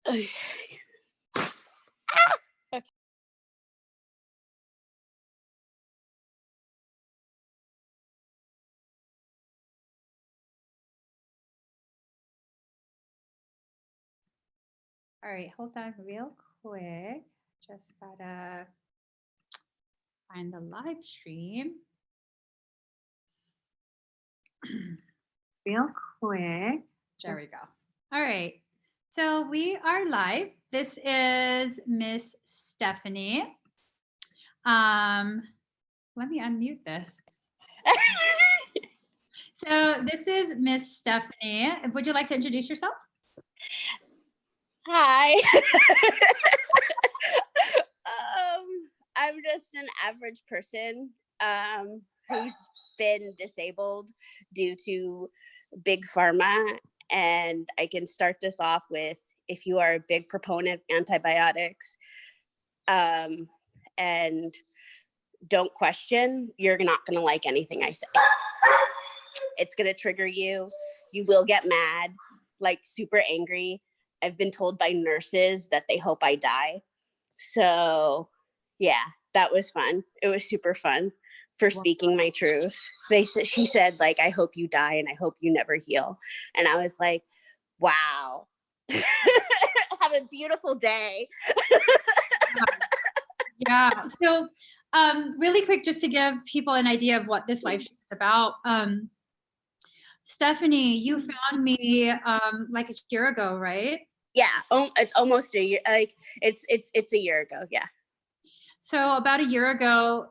Okay. All right, hold on real quick. Just gotta find the live stream. Real quick. There we go. All right. So we are live. This is Miss Stephanie. Let me unmute this. So this is Miss Stephanie. Would you like to introduce yourself? Hi. I'm just an average person who's been disabled due to big pharma. And I can start this off with, if you are a big proponent of antibiotics and don't question, you're not going to like anything I say. It's going to trigger you. You will get mad, like super angry. I've been told by nurses that they hope I die. So yeah, that was fun. It was super fun for speaking my truth. She said, like, I hope you die and I hope you never heal. And I was like, wow. Have a beautiful day. Yeah. So really quick, just to give people an idea of what this live stream is about. Stephanie, you found me like a year ago, right? Yeah, it's almost a year. Like it's a year ago. Yeah. So about a year ago,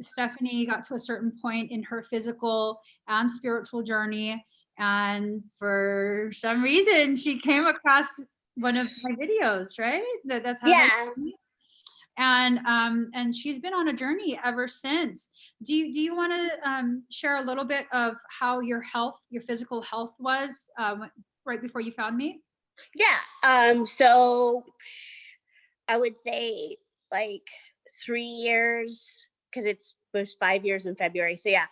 Stephanie got to a certain point in her physical and spiritual journey, and for some reason, she came across one of my videos. Right? That's how. Yeah. And she's been on a journey ever since. Do you want to share a little bit of how your physical health was right before you found me? Yeah. So I would say like 3 years, because it was 5 years in February. So yeah,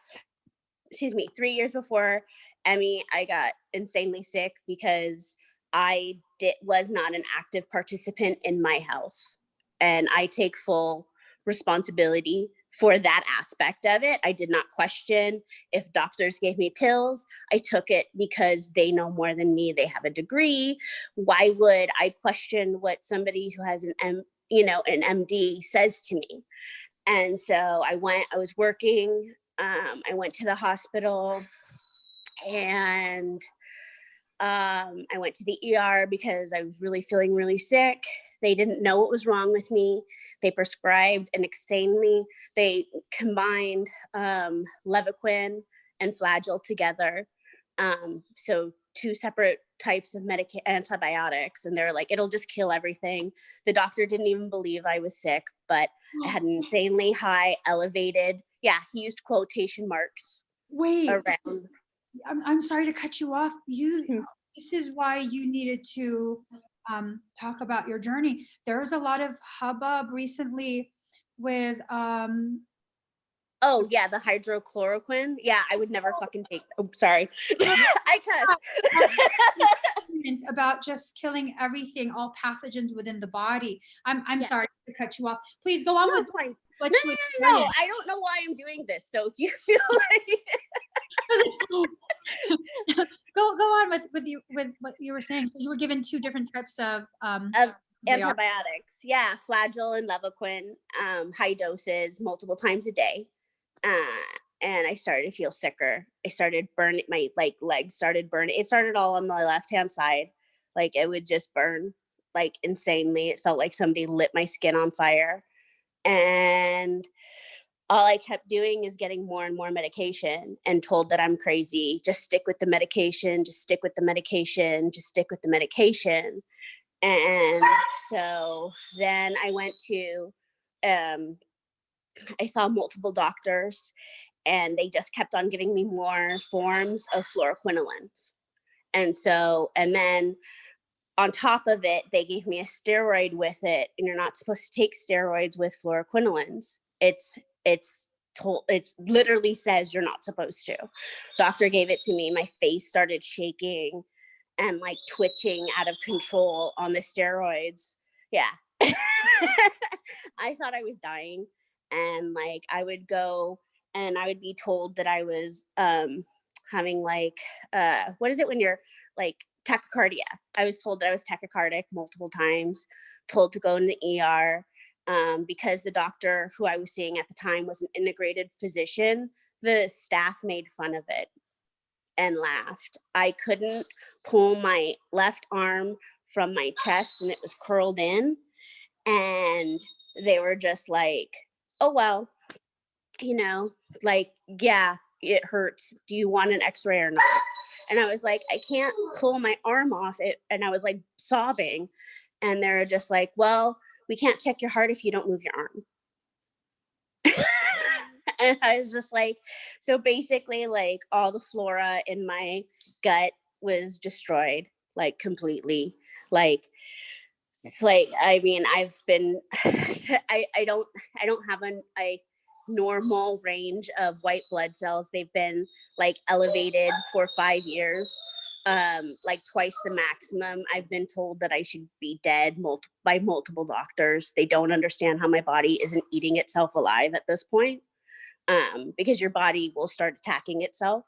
3 years before Emmy, I got insanely sick because I was not an active participant in my health. And I take full responsibility for that aspect of it. I did not question if doctors gave me pills. I took it because they know more than me. They have a degree. Why would I question what somebody who has an MD says to me? And so I was working. I went to the hospital and I went to the ER because I was really feeling really sick. They didn't know what was wrong with me. They prescribed they combined Levaquin and Flagyl together. So 2 separate types of antibiotics. And they're like, it'll just kill everything. The doctor didn't even believe I was sick, but I had an insanely high elevated. Yeah, he used quotation marks. Wait. Around. I'm sorry to cut you off. This is why you needed to talk about your journey. There was a lot of hubbub recently with Oh yeah, the hydrochloroquine. Yeah, I would never fucking take. Oh, sorry, I cuss. About just killing everything, all pathogens within the body. I'm sorry to cut you off. Please go on with fine. what No, you no, I don't know why I'm doing this. So if you feel like go on with what you were saying. So you were given 2 different types of antibiotics. Yeah, Flagyl and Levaquin, high doses, multiple times a day. And I started to feel sicker. I started burning, my legs started burning. It started all on my left-hand side. Like it would just burn like insanely. It felt like somebody lit my skin on fire. And all I kept doing is getting more and more medication and told that I'm crazy. Just stick with the medication, just stick with the medication, just stick with the medication. And so then I went to, I saw multiple doctors and they just kept on giving me more forms of fluoroquinolines. And then on top of it, they gave me a steroid with it, and you're not supposed to take steroids with fluoroquinolines. It literally says you're not supposed to. Doctor gave it to me. My face started shaking. and like twitching out of control on the steroids. Yeah. I thought I was dying. And like I would go and I would be told that I was having like what is it when you're like tachycardia? I was told that I was tachycardic multiple times, told to go in the ER because the doctor who I was seeing at the time was an integrated physician. The staff made fun of it and laughed. I couldn't pull my left arm from my chest and it was curled in. And they were just like, oh, well, you know, like, yeah, it hurts. Do you want an x-ray or not? And I was like, I can't pull my arm off it. And I was like sobbing. And they're just like, well, we can't check your heart if you don't move your arm. And I was just like, so basically, like all the flora in my gut was destroyed, like completely. Like, it's like, I mean, I've been, I don't have a normal range of white blood cells. They've been like elevated for 5 years, like twice the maximum. I've been told that I should be dead by multiple doctors. They don't understand how my body isn't eating itself alive at this point, because your body will start attacking itself.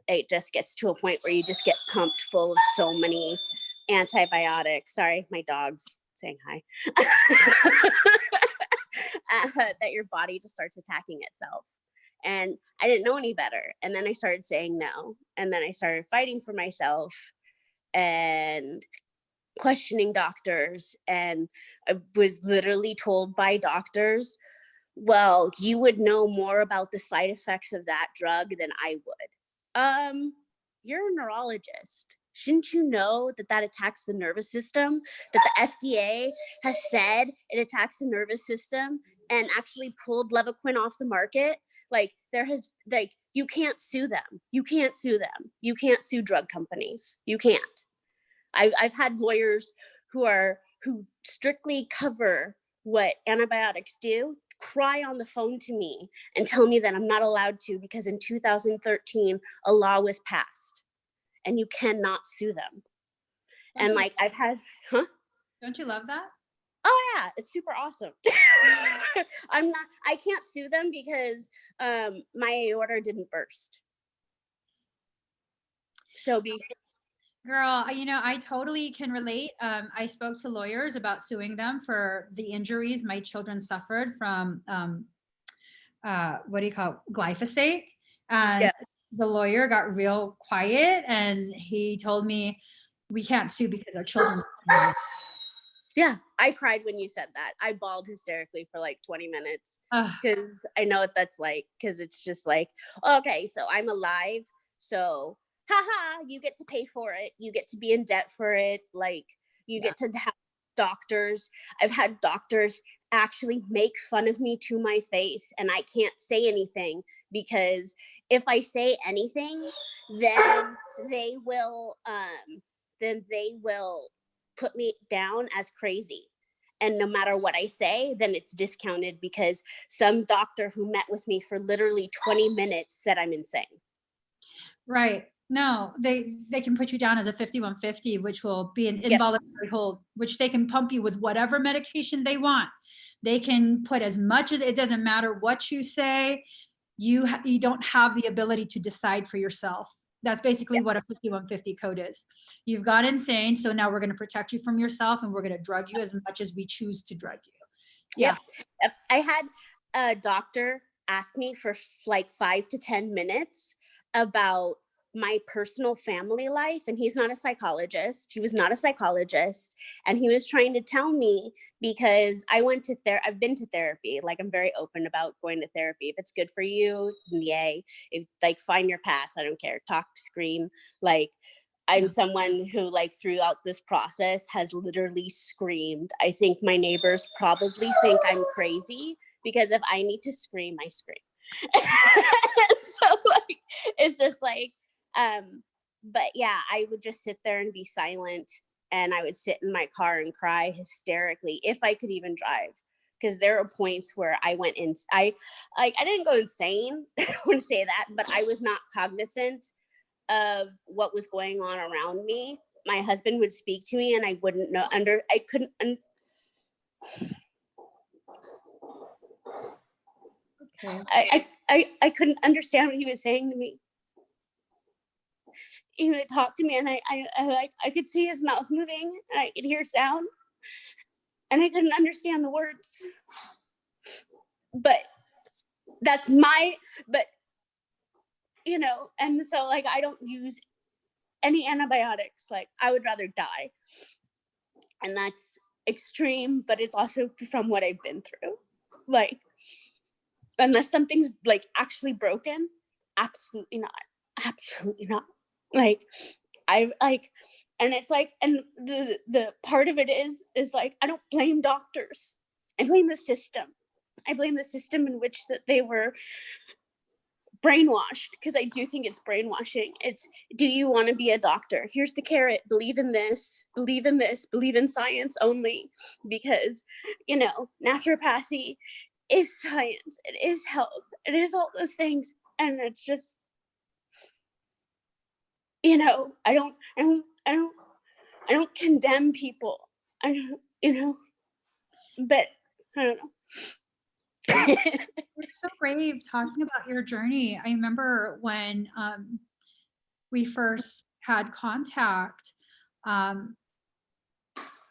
It just gets to a point where you just get pumped full of so many antibiotics. Sorry, my dog's saying hi. That your body just starts attacking itself. And I didn't know any better. And then I started saying no. And then I started fighting for myself and questioning doctors. And I was literally told by doctors, well, you would know more about the side effects of that drug than I would. You're a neurologist. Shouldn't you know that that attacks the nervous system? That the FDA has said it attacks the nervous system and actually pulled Levaquin off the market? Like you can't sue them. You can't sue them. You can't sue drug companies. You can't. I've had lawyers who strictly cover what antibiotics do cry on the phone to me and tell me that I'm not allowed to because in 2013 a law was passed and you cannot sue them. And like I've had, huh? Don't you love that? Oh yeah, it's super awesome. I can't sue them because my aorta didn't burst. So Girl, I totally can relate. I spoke to lawyers about suing them for the injuries my children suffered from, what do you call it, glyphosate. And yeah. the lawyer got real quiet and he told me, we can't sue because our children. Yeah, I cried when you said that. I bawled hysterically for like 20 minutes because I know what that's like. Because it's just like, okay, so I'm alive. So, haha, you get to pay for it. You get to be in debt for it. Like, you get to have doctors. I've had doctors actually make fun of me to my face, and I can't say anything because if I say anything, then they will, put me down as crazy. And no matter what I say, then it's discounted because some doctor who met with me for literally 20 minutes said I'm insane. Right. No, they can put you down as a 5150, which will be an involuntary hold, which they can pump you with whatever medication they want. They can put as much as, it doesn't matter what you say. You don't have the ability to decide for yourself. That's basically what a 5150 code is. You've got insane, so now we're going to protect you from yourself and we're going to drug you as much as we choose to drug you. Yeah. Yep. I had a doctor ask me for like 5 to 10 minutes about my personal family life, and he's not a psychologist. He was not a psychologist, and he was trying to tell me, because I've been to therapy. Like, I'm very open about going to therapy. If it's good for you, yay. If, like, find your path. I don't care. Talk, scream. Like, I'm someone who, like, throughout this process has literally screamed. I think my neighbors probably think I'm crazy because if I need to scream, I scream. So like, it's just like, but yeah, I would just sit there and be silent, and I would sit in my car and cry hysterically if I could even drive. Because there are points where I went in, I didn't go insane, I wouldn't say that, but I was not cognizant of what was going on around me, my husband would speak to me and I wouldn't know I couldn't Okay. I couldn't understand what he was saying to me. He would talk to me and I could see his mouth moving and I could hear sound and I couldn't understand the words. But that's but and so like I don't use any antibiotics. Like I would rather die. And that's extreme, but it's also from what I've been through. Like unless something's like actually broken, absolutely not. Absolutely not. Like I like, and it's like, and the part of it is like I don't blame doctors. I blame the system. I blame the system in which that they were brainwashed, because I do think it's brainwashing. It's, do you want to be a doctor? Here's the carrot. Believe in this. Believe in this. Believe in science only, because naturopathy is science. It is health. It is all those things, and it's just I don't condemn people. I don't, but I don't know. You're so brave talking about your journey. I remember when we first had contact, it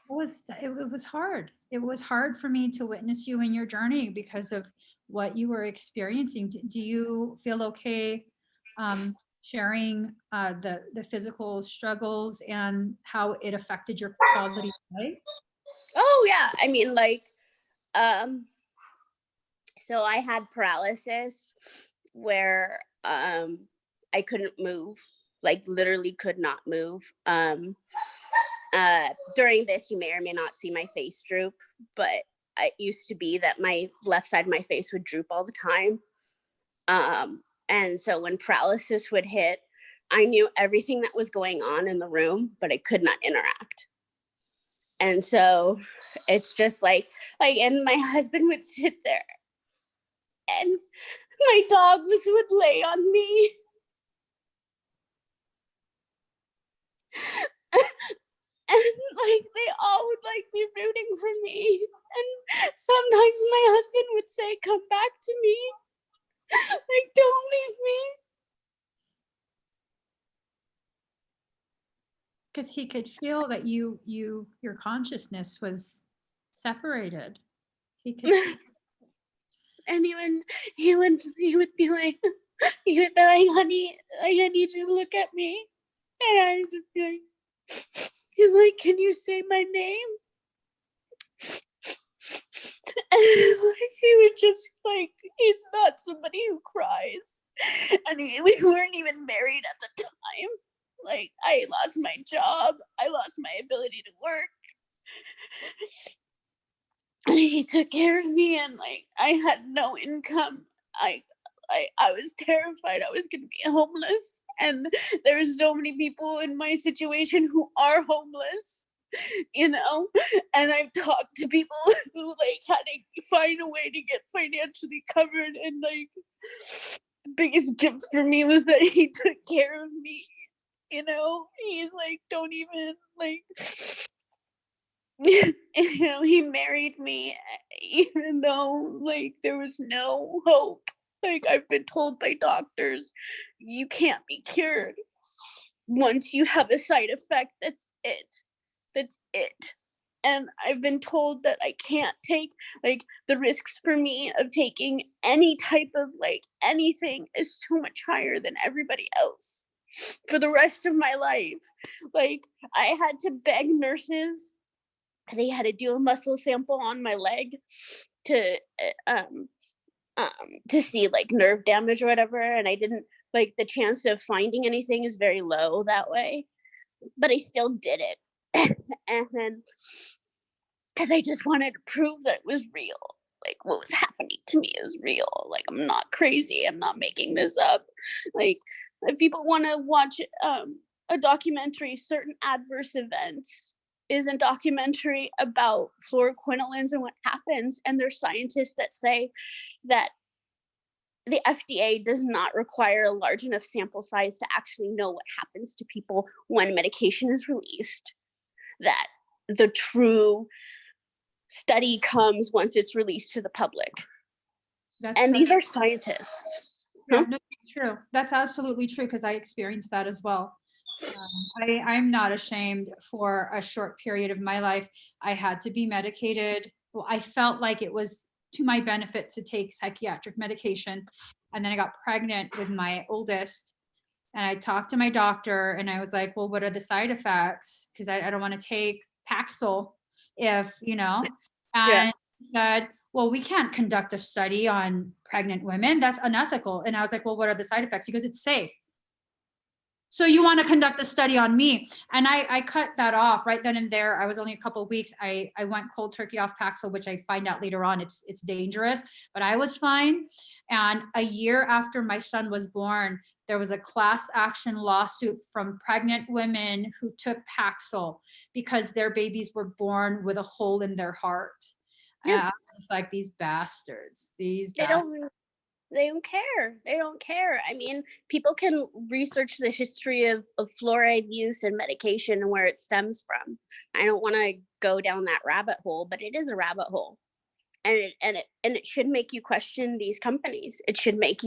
was hard. It was hard for me to witness you in your journey because of what you were experiencing. Do you feel okay sharing the physical struggles and how it affected your quality of life? Oh yeah, I mean, like, so I had paralysis where I couldn't move, like literally could not move. During this, you may or may not see my face droop, but it used to be that my left side of my face would droop all the time. And so when paralysis would hit, I knew everything that was going on in the room, but I could not interact. And so it's just and my husband would sit there and my dogs would lay on me. And they all would be rooting for me. And sometimes my husband would say, come back to me. Don't leave me. Because he could feel that your consciousness was separated. He could. And he would be like, honey, I need you to look at me. And I would just be like, can you say my name? And he would just he's not somebody who cries. And we weren't even married at the time. I lost my job. I lost my ability to work. And he took care of me, and I had no income. I was terrified I was going to be homeless. And there's so many people in my situation who are homeless, and I've talked to people who had to find a way to get financially covered. And the biggest gift for me was that he took care of me. He's don't even he married me even though there was no hope. I've been told by doctors, you can't be cured. Once you have a side effect, that's it. And I've been told that I can't take the risks for me of taking any type of anything is so much higher than everybody else for the rest of my life. I had to beg nurses. They had to do a muscle sample on my leg to see nerve damage or whatever, and I didn't the chance of finding anything is very low that way, but I still did it. And then because I just wanted to prove that it was real, what was happening to me is real. I'm not crazy, I'm not making this up. If people want to watch a documentary, Certain Adverse Events is a documentary about fluoroquinolines and what happens, and there's scientists that say that the FDA does not require a large enough sample size to actually know what happens to people when medication is released. That the true study comes once it's released to the public. That's And right. these are scientists. Yeah, no, it's true. That's absolutely true because I experienced that as well. I'm not ashamed. For a short period of my life, I had to be medicated. Well, I felt like it was to my benefit to take psychiatric medication. And then I got pregnant with my oldest. And I talked to my doctor and I was like, well, what are the side effects? Because I don't want to take Paxil if, Yeah. and he said, well, we can't conduct a study on pregnant women. That's unethical. And I was like, well, what are the side effects? He goes, it's safe. So you want to conduct a study on me? And I cut that off right then and there. I was only a couple of weeks. I went cold turkey off Paxil, which I find out later on it's dangerous, but I was fine. And a year after my son was born, there was a class action lawsuit from pregnant women who took Paxil because their babies were born with a hole in their heart. Yeah. I was just like, these bastards, these They bastards. don't care. They don't care. I mean, people can research the history of fluoride use and medication and where it stems from. I don't want to go down that rabbit hole, but it is a rabbit hole. And it should make you question these companies. It should make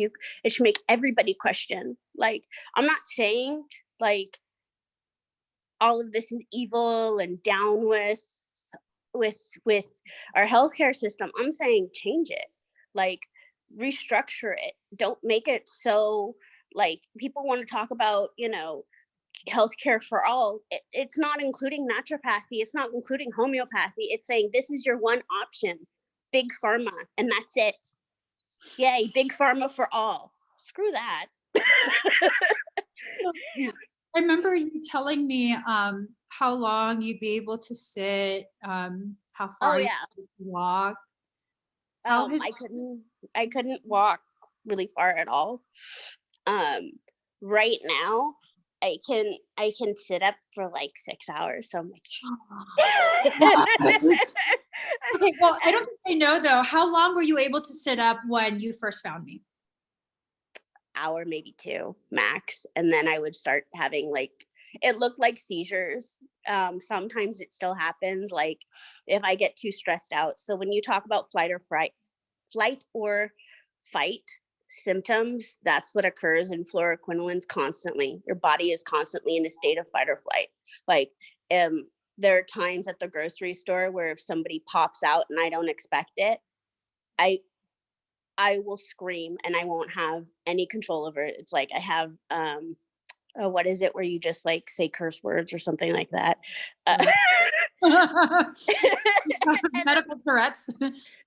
everybody question. Like, I'm not saying like all of this is evil and down with our healthcare system. I'm saying change it. Like, restructure it. Don't make it so like people want to talk about, healthcare for all. It's not including naturopathy. It's not including homeopathy. It's saying this is your one option, big pharma, and that's it. Yay, big pharma for all. Screw that. So I remember you telling me how long you'd be able to sit, how Oh far you yeah. could walk. How has I couldn't walk really far at all. Right now I can sit up for like 6 hours. So I'm like Okay, well, I don't think they know though. How long were you able to sit up when you first found me? hour, maybe 2 max. And then I would start having like, it looked like seizures. Sometimes it still happens, like if I get too stressed out. So when you talk about flight or fight symptoms, that's what occurs in fluoroquinolines constantly. Your body is constantly in a state of fight or flight. Like, there are times at the grocery store where if somebody pops out and I don't expect it, I will scream and I won't have any control over it. It's like I have what is it where you just like say curse words or something like that. Medical Tourette's.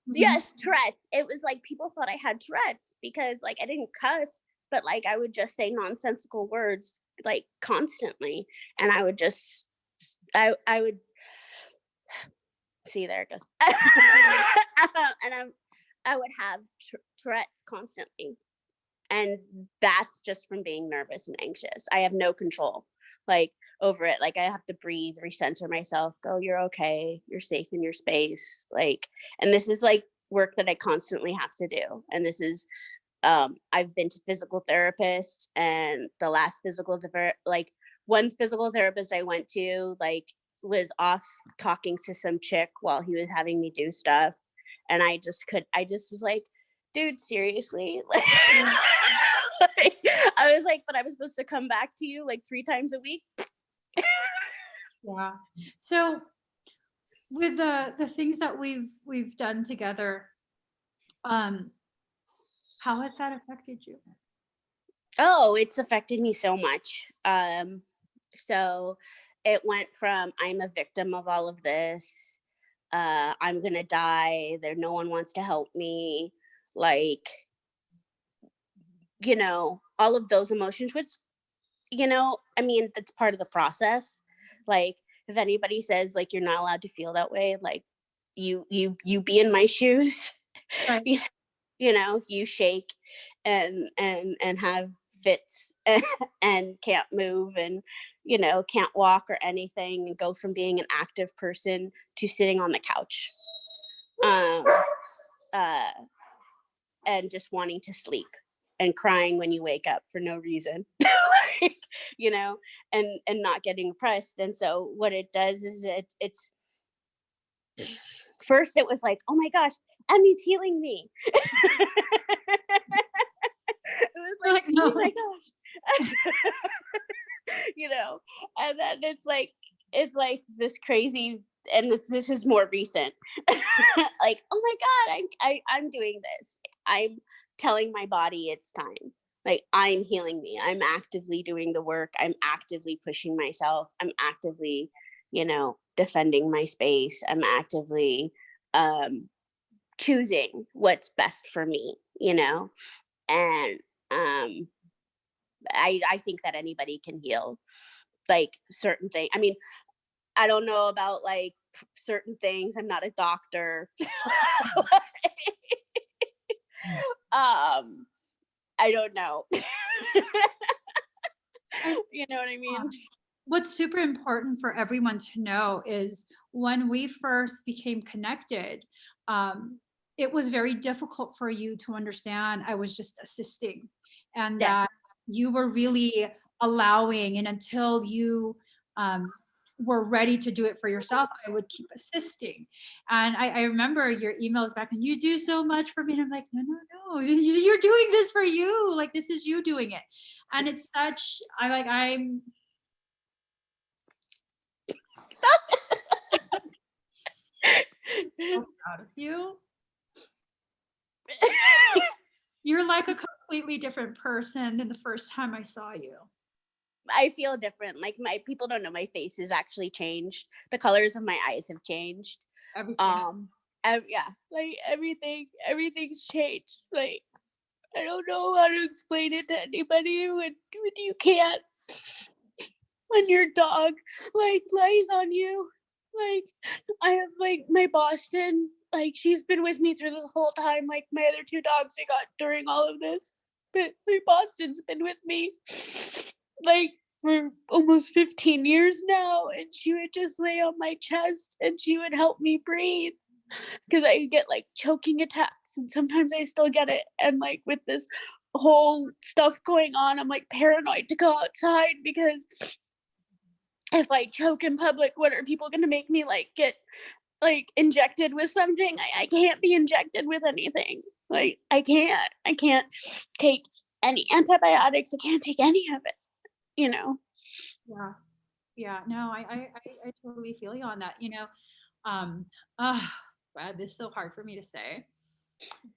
Yes, Tourette's. It was like people thought I had Tourette's because like I didn't cuss, but like I would just say nonsensical words like constantly, and I would just I would see there it goes, and I would have Tourette's constantly. And that's just from being nervous and anxious. I have no control like over it. Like I have to breathe, recenter myself, go, you're okay, you're safe in your space. Like, and this is like work that I constantly have to do. And this is I've been to physical therapists, and the last like one physical therapist I went to like was off talking to some chick while he was having me do stuff. And I just was like, dude, seriously? Like, I was like, but I was supposed to come back to you like 3 times a week. Yeah. So with the things that we've done together, how has that affected you? Oh, it's affected me so much. So it went from I'm a victim of all of this. I'm gonna die. There, no one wants to help me. Like, all of those emotions, which, I mean, that's part of the process. Like, if anybody says like you're not allowed to feel that way, like you be in my shoes. Right. You shake and have fits and can't move and can't walk or anything, and go from being an active person to sitting on the couch um uh and just wanting to sleep. and crying when you wake up for no reason. Like, and not getting depressed. And so what it does is it's first it was like, oh my gosh, Emmy's healing me. It was like, No. oh my gosh. And then it's like this crazy, and this is more recent. Like, oh my god, I'm doing this. I'm telling my body it's time. Like, I'm healing me. I'm actively doing the work. I'm actively pushing myself. I'm actively, defending my space. I'm actively choosing what's best for me, and I think that anybody can heal like certain things. I mean, I don't know about like certain things. I'm not a doctor. um, I don't know. You know what I mean? What's super important for everyone to know is when we first became connected, it was very difficult for you to understand I was just assisting, and Yes. that you were really allowing. And until you were ready to do it for yourself, I would keep assisting. And I remember your emails back, and you do so much for me. And I'm like, no, no, no, you're doing this for you. Like, this is you doing it. And it's such, I'm so proud of you. You're like a completely different person than the first time I saw you. I feel different. Like, my people don't know my face has actually changed. The colors of my eyes have changed. Everything. Yeah, like everything's changed. Like, I don't know how to explain it to anybody when you can't. When your dog like lies on you, like, I have like my Boston, like, she's been with me through this whole time. Like, my other two dogs I got during all of this, but my Boston's been with me like for almost 15 years now, and she would just lay on my chest and she would help me breathe because I get like choking attacks, and sometimes I still get it. And like with this whole stuff going on, I'm like paranoid to go outside because if I choke in public, what are people going to make me like get like injected with something? I can't be injected with anything. Like, I can't take any antibiotics. I can't take any of it. Yeah. Yeah. No, I totally feel you on that. Um, oh, God, this is so hard for me to say.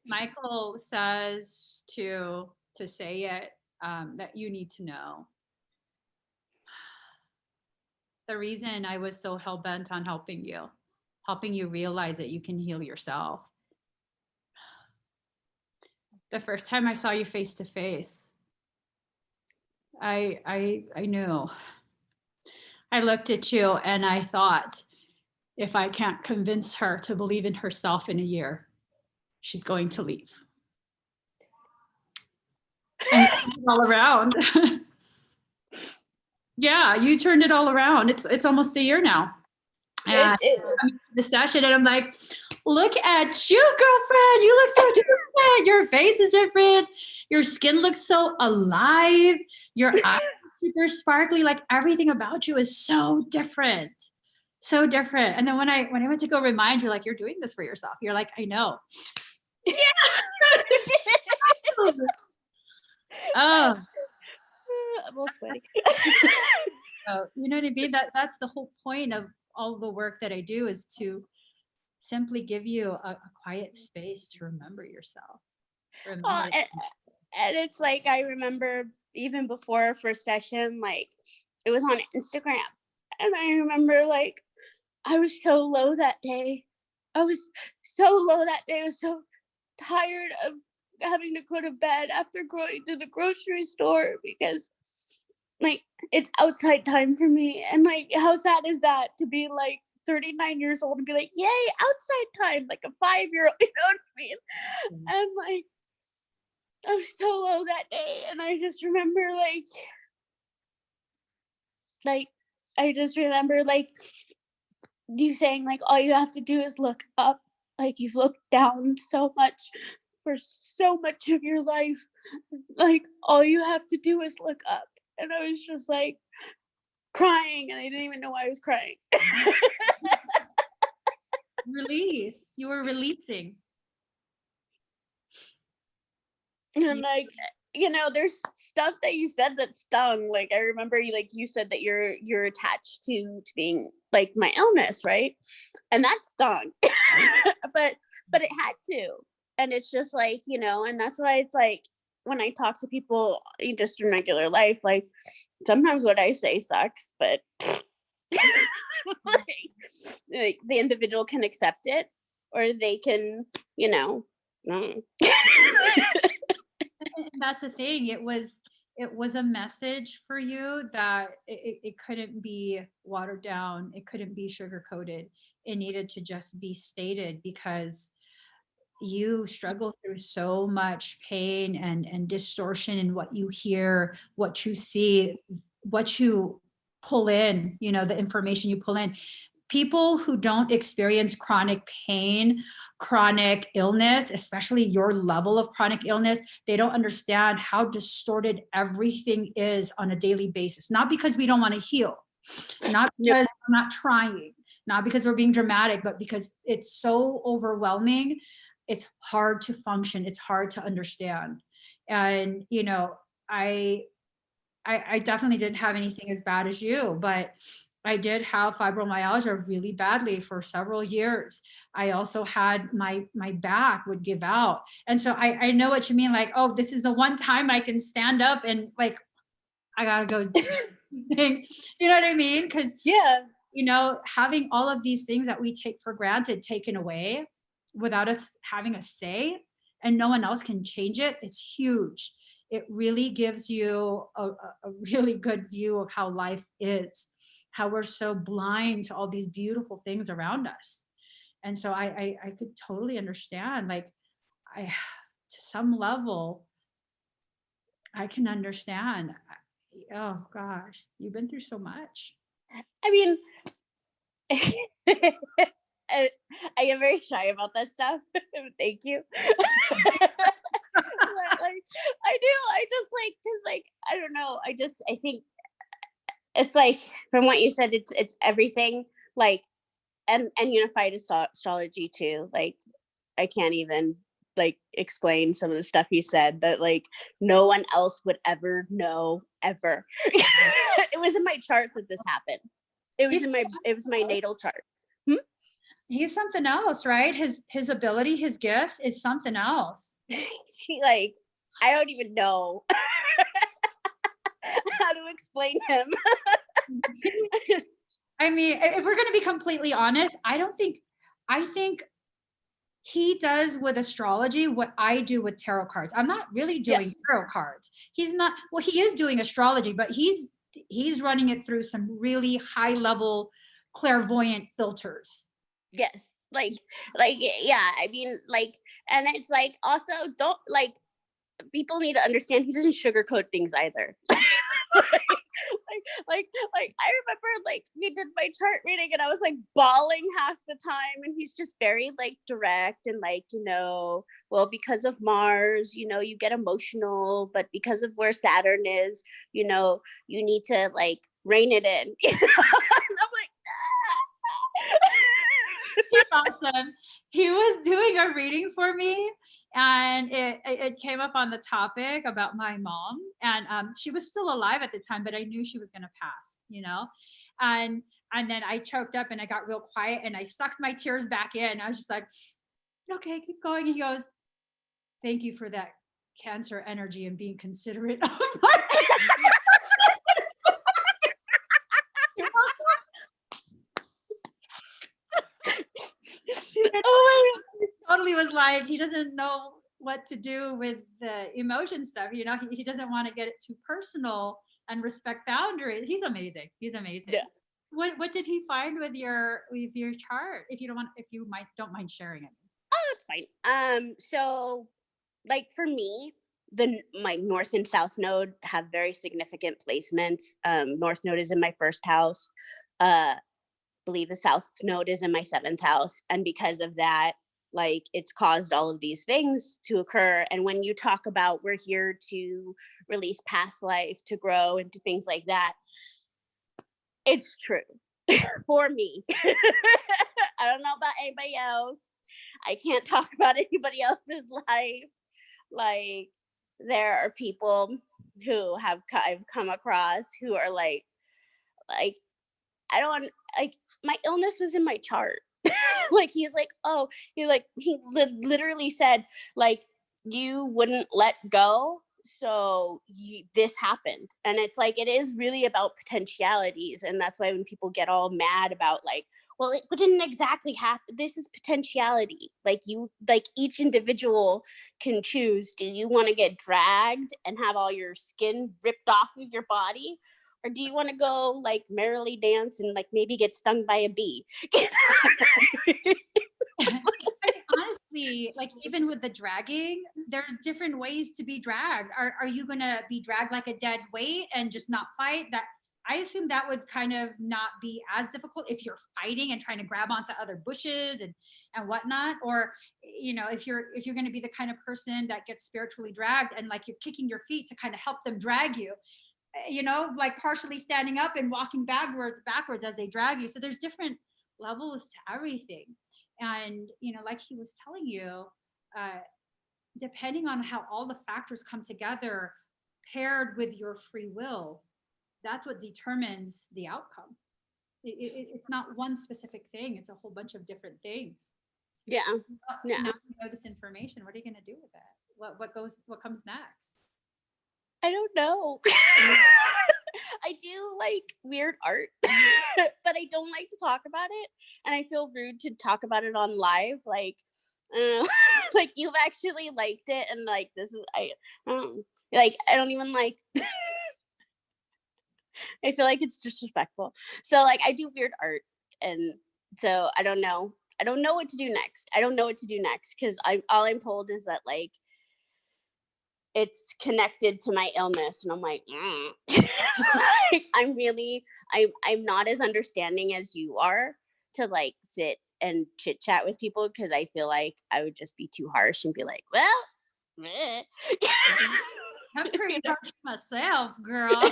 Michael says to say it, that you need to know. The reason I was so hell bent on helping you realize that you can heal yourself. The first time I saw you face to face, I knew. I looked at you and I thought, if I can't convince her to believe in herself in a year, she's going to leave. And you turned it all around. Yeah, you turned it all around. It's almost a year now. And the session, and I'm like, look at you, girlfriend. You look so different. Your face is different. Your skin looks so alive. Your eyes are super sparkly. Like, everything about you is so different. So different. And then when I went to go remind you, like, you're doing this for yourself, you're like, I know. Yeah. Oh, I'm all sweaty. so, you know what I mean? That's the whole point of all the work that I do, is to simply give you a quiet space to remember yourself. Well, Remember. and it's like, I remember even before our first session, like, it was on Instagram, and I remember like I was so low that day. I was so low that day. I was so tired of having to go to bed after going to the grocery store because like it's outside time for me. And like, how sad is that to be like 39 years old and be like, yay, outside time, like a 5-year-old, you know what I mean? And like, I was so low that day, and I just remember like I just remember like you saying like all you have to do is look up. Like, you've looked down so much for so much of your life. Like, all you have to do is look up. And I was just like crying, and I didn't even know why I was crying. Release. You were releasing. And like, there's stuff that you said that stung. Like, I remember you said that you're attached to being like my illness, right? And that stung. but it had to. And it's just like, and that's why it's like when I talk to people just in regular life, like sometimes what I say sucks, but like the individual can accept it, or they can, mm. And that's the thing. It was a message for you that it couldn't be watered down. It couldn't be sugar coated. It needed to just be stated because you struggle through so much pain and distortion in what you hear, what you see, what you pull in, the information you pull in. People who don't experience chronic pain, chronic illness, especially your level of chronic illness, they don't understand how distorted everything is on a daily basis. Not because we don't want to heal, not because we're not trying, not because we're being dramatic, but because it's so overwhelming. It's hard to function. It's hard to understand. And, I definitely didn't have anything as bad as you, but I did have fibromyalgia really badly for several years. I also had my back would give out. And so I know what you mean. Like, oh, this is the one time I can stand up and like, I gotta go do things. You know what I mean? Because having all of these things that we take for granted taken away without us having a say, and no one else can change it, it's huge. It really gives you a really good view of how life is, how we're so blind to all these beautiful things around us. And so I could totally understand, like, I to some level I can understand. Oh gosh, you've been through so much. I mean, I am very shy about that stuff. Thank you. But, like, I just like, because like, I don't know. I think it's like, from what you said, it's everything, like, and unified astrology too. Like, I can't even like explain some of the stuff you said that like no one else would ever know ever. It was in my chart that this happened. It was my natal chart. He's something else, right? His ability, his gifts is something else. She like, I don't even know how to explain him. I mean, if we're going to be completely honest, I think he does with astrology what I do with tarot cards. I'm not really doing tarot cards. He's not, well, he is doing astrology, but he's running it through some really high level clairvoyant filters. Yes. Like, yeah, I mean, like, and it's like, also, don't, like, people need to understand he doesn't sugarcoat things either. like I remember like we did my chart reading and I was like bawling half the time, and he's just very like direct and like, well, because of Mars, you get emotional, but because of where Saturn is, you need to like rein it in. And I'm like, That's awesome. He was doing a reading for me, and it came up on the topic about my mom, and she was still alive at the time, but I knew she was going to pass, and then I choked up and I got real quiet and I sucked my tears back in. I was just like, okay, keep going. He goes, thank you for that Cancer energy and being considerate of my oh my he totally was like, he doesn't know what to do with the emotion stuff. He doesn't want to get it too personal and respect boundaries. He's amazing. Yeah. What did he find with your chart? If you don't mind sharing it. Oh, that's fine. So like for me, my north and south node have very significant placements. North node is in my first house. Believe the south node is in my seventh house, and because of that, like it's caused all of these things to occur. And when you talk about we're here to release past life, to grow, and to things like that, it's true for me. I don't know about anybody else. I can't talk about anybody else's life. Like, there are people who I've come across who are like I don't like, my illness was in my chart. Like, he's like, oh, literally said, like, you wouldn't let go, so this happened. And it's like, it is really about potentialities. And that's why when people get all mad about, like, well, it didn't exactly happen, this is potentiality. Like, each individual can choose, do you want to get dragged and have all your skin ripped off of your body, or do you want to go like merrily dance and like maybe get stung by a bee? Honestly, like even with the dragging, there are different ways to be dragged. Are you gonna be dragged like a dead weight and just not fight? That I assume that would kind of not be as difficult if you're fighting and trying to grab onto other bushes and whatnot. Or if you're going to be the kind of person that gets spiritually dragged and like you're kicking your feet to kind of help them drag you, like partially standing up and walking backwards as they drag you. So there's different levels to everything. And, like he was telling you, uh, depending on how all the factors come together, paired with your free will, that's what determines the outcome. It's not one specific thing, it's a whole bunch of different things. Yeah. Yeah. Now you know this information. What are you going to do with that? What comes next? I don't know. I do like weird art, but I don't like to talk about it. And I feel rude to talk about it on live. Like, like, you've actually liked it. And like, this is, like, I don't even like, I feel like it's disrespectful. So like, I do weird art. And so I don't know. I don't know what to do next. I don't know what to do next. Cause all I'm told is that like, it's connected to my illness, and I'm like, like, I'm not as understanding as you are to like sit and chit chat with people, because I feel like I would just be too harsh and be like, well, I'm pretty harsh myself, girl.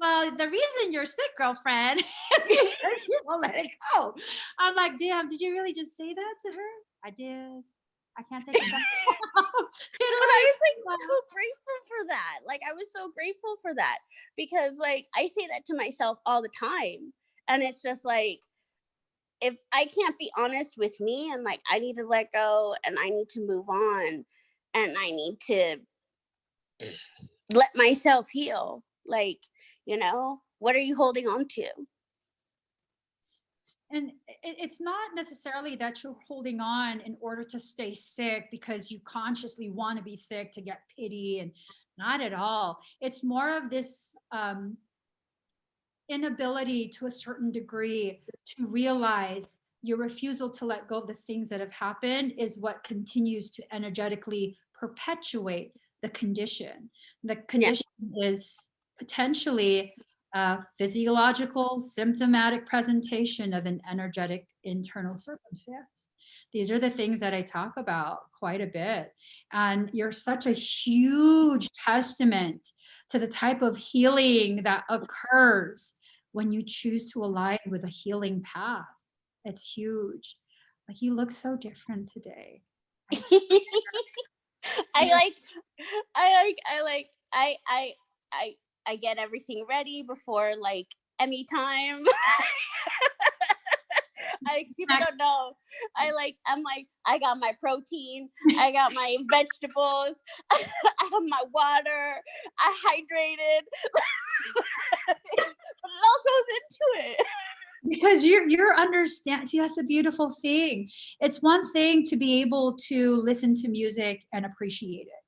Well, the reason you're sick, girlfriend, is because you won't let it go. I'm like, damn, did you really just say that to her? I did. I can't take it back. But I was like so grateful for that. Like, I was so grateful for that, because like I say that to myself all the time. And it's just like, if I can't be honest with me, and like I need to let go and I need to move on and I need to let myself heal, like, what are you holding on to? And it's not necessarily that you're holding on in order to stay sick because you consciously want to be sick to get pity, and not at all. It's more of this inability to a certain degree to realize your refusal to let go of the things that have happened is what continues to energetically perpetuate the condition. The condition is potentially a physiological, symptomatic presentation of an energetic internal circumstance. These are the things that I talk about quite a bit. And you're such a huge testament to the type of healing that occurs when you choose to align with a healing path. It's huge. Like, you look so different today. I like, I get everything ready before like any time. People don't know. I'm like, I got my protein, I got my vegetables, I have my water, I hydrated. But it all goes into it. Because you're understand. See, that's a beautiful thing. It's one thing to be able to listen to music and appreciate it.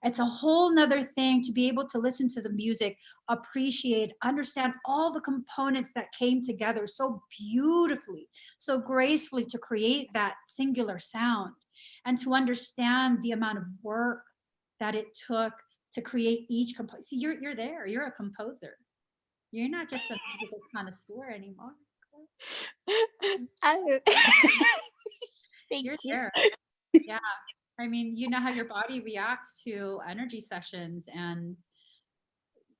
It's a whole nother thing to be able to listen to the music, appreciate, understand all the components that came together so beautifully, so gracefully to create that singular sound, and to understand the amount of work that it took to create each component. See, you're there. You're a composer. You're not just a musical connoisseur anymore. I, Thank You're you. there. Yeah. I mean, you know how your body reacts to energy sessions, and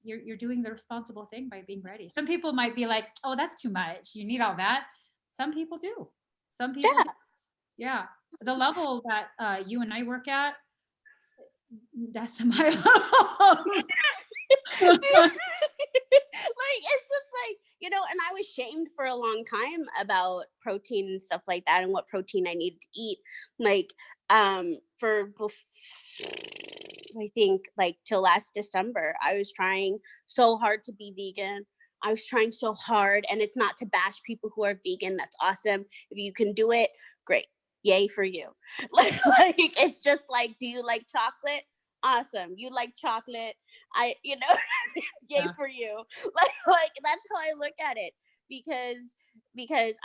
you're doing the responsible thing by being ready. Some people might be like, "Oh, that's too much. You need all that." Some people do. Some people do. Yeah. Yeah. The level that you and I work at, that's my Like it's just like, and I was shamed for a long time about protein and stuff like that and what protein I needed to eat. Like I think like till last December I was trying so hard to be vegan. I was trying so hard, and it's not to bash people who are vegan. That's awesome. If you can do it, great. Yay for you. Like it's just like, do you like chocolate? Awesome. You like chocolate. Yay Yeah. for you. Like that's how I look at it, because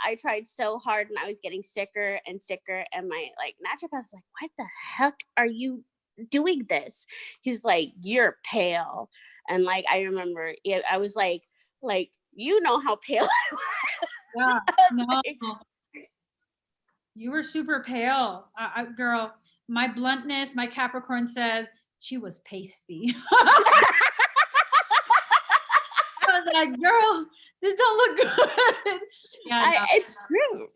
I tried so hard and I was getting sicker and sicker, and my like naturopath's like, "What the heck are you doing this?" He's like, "You're pale." And like I remember, yeah, I was like you know how pale I Yeah. was. No, Like, you were super pale. Girl, my bluntness, my Capricorn says she was pasty. I was like, girl, this don't look good. Yeah, no. it's true.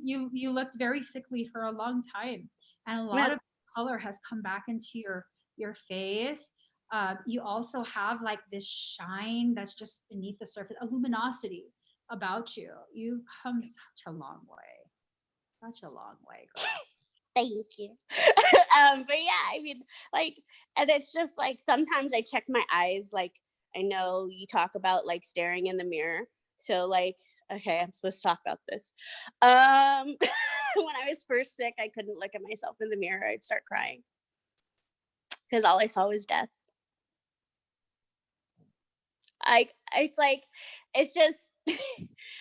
You looked very sickly for a long time, and a lot Well, of color has come back into your face. You also have like this shine that's just beneath the surface, a luminosity about you. You've come such a long way, such a long way, girl. thank you. But yeah, I mean, like, and it's just like sometimes I check my eyes. Like, I know you talk about like staring in the mirror. So, like, okay, I'm supposed to talk about this. When I was first sick, I couldn't look at myself in the mirror. I'd start crying because all I saw was death. It's like, it's just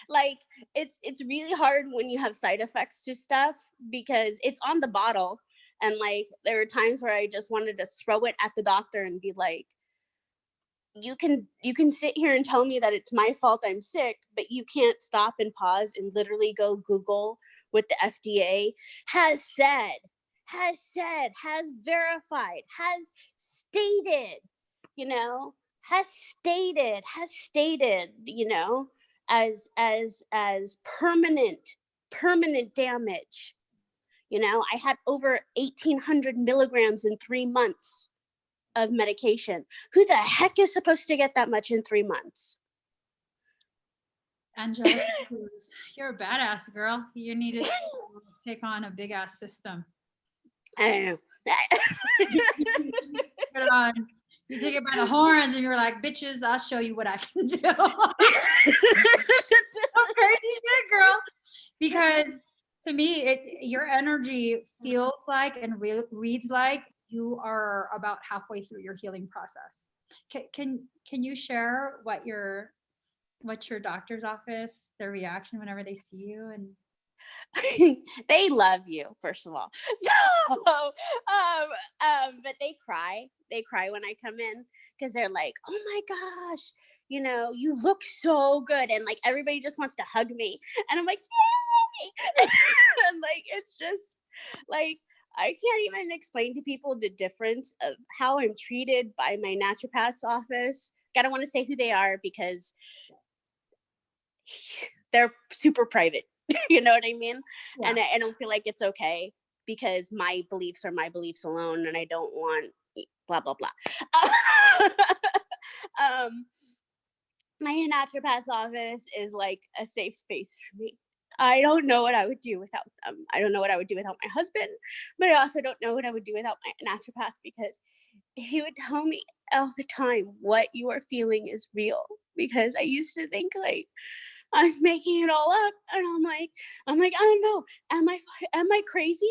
like it's really hard when you have side effects to stuff because it's on the bottle. And like there were times where I just wanted to throw it at the doctor and be like, you can sit here and tell me that it's my fault I'm sick, but you can't stop and pause and literally go Google what the FDA has said, has verified, has stated, you know, has stated, as permanent damage. I had over 1,800 milligrams in 3 months of medication. Who the heck is supposed to get that much in 3 months? Angelica Cruz, you're a badass girl. You needed to take on a big ass system. I don't know. Get on. You take it by the horns and you're like, bitches, I'll show you what I can do. Some crazy shit, girl. Because to me, your energy feels like and reads like you are about halfway through your healing process. Can you share what's your doctor's office, their reaction whenever they see you? And They love you, first of all. So, but they cry. They cry when I come in because they're like, "Oh my gosh, you look so good," and like everybody just wants to hug me, and I'm like, "Yay!" And like it's just like I can't even explain to people the difference of how I'm treated by my naturopath's office. I don't want to say who they are because they're super private. You know what I mean? yeah, And I don't feel like it's okay because my beliefs are my beliefs alone, and I don't want blah blah blah. um, my naturopath's office is like a safe space for me. I don't know what I would do without them. I don't know what I would do without my husband, but I also don't know what I would do without my naturopath, because he would tell me all the time what you are feeling is real. Because I used to think like I was making it all up, and I'm like, I don't know. Am I crazy?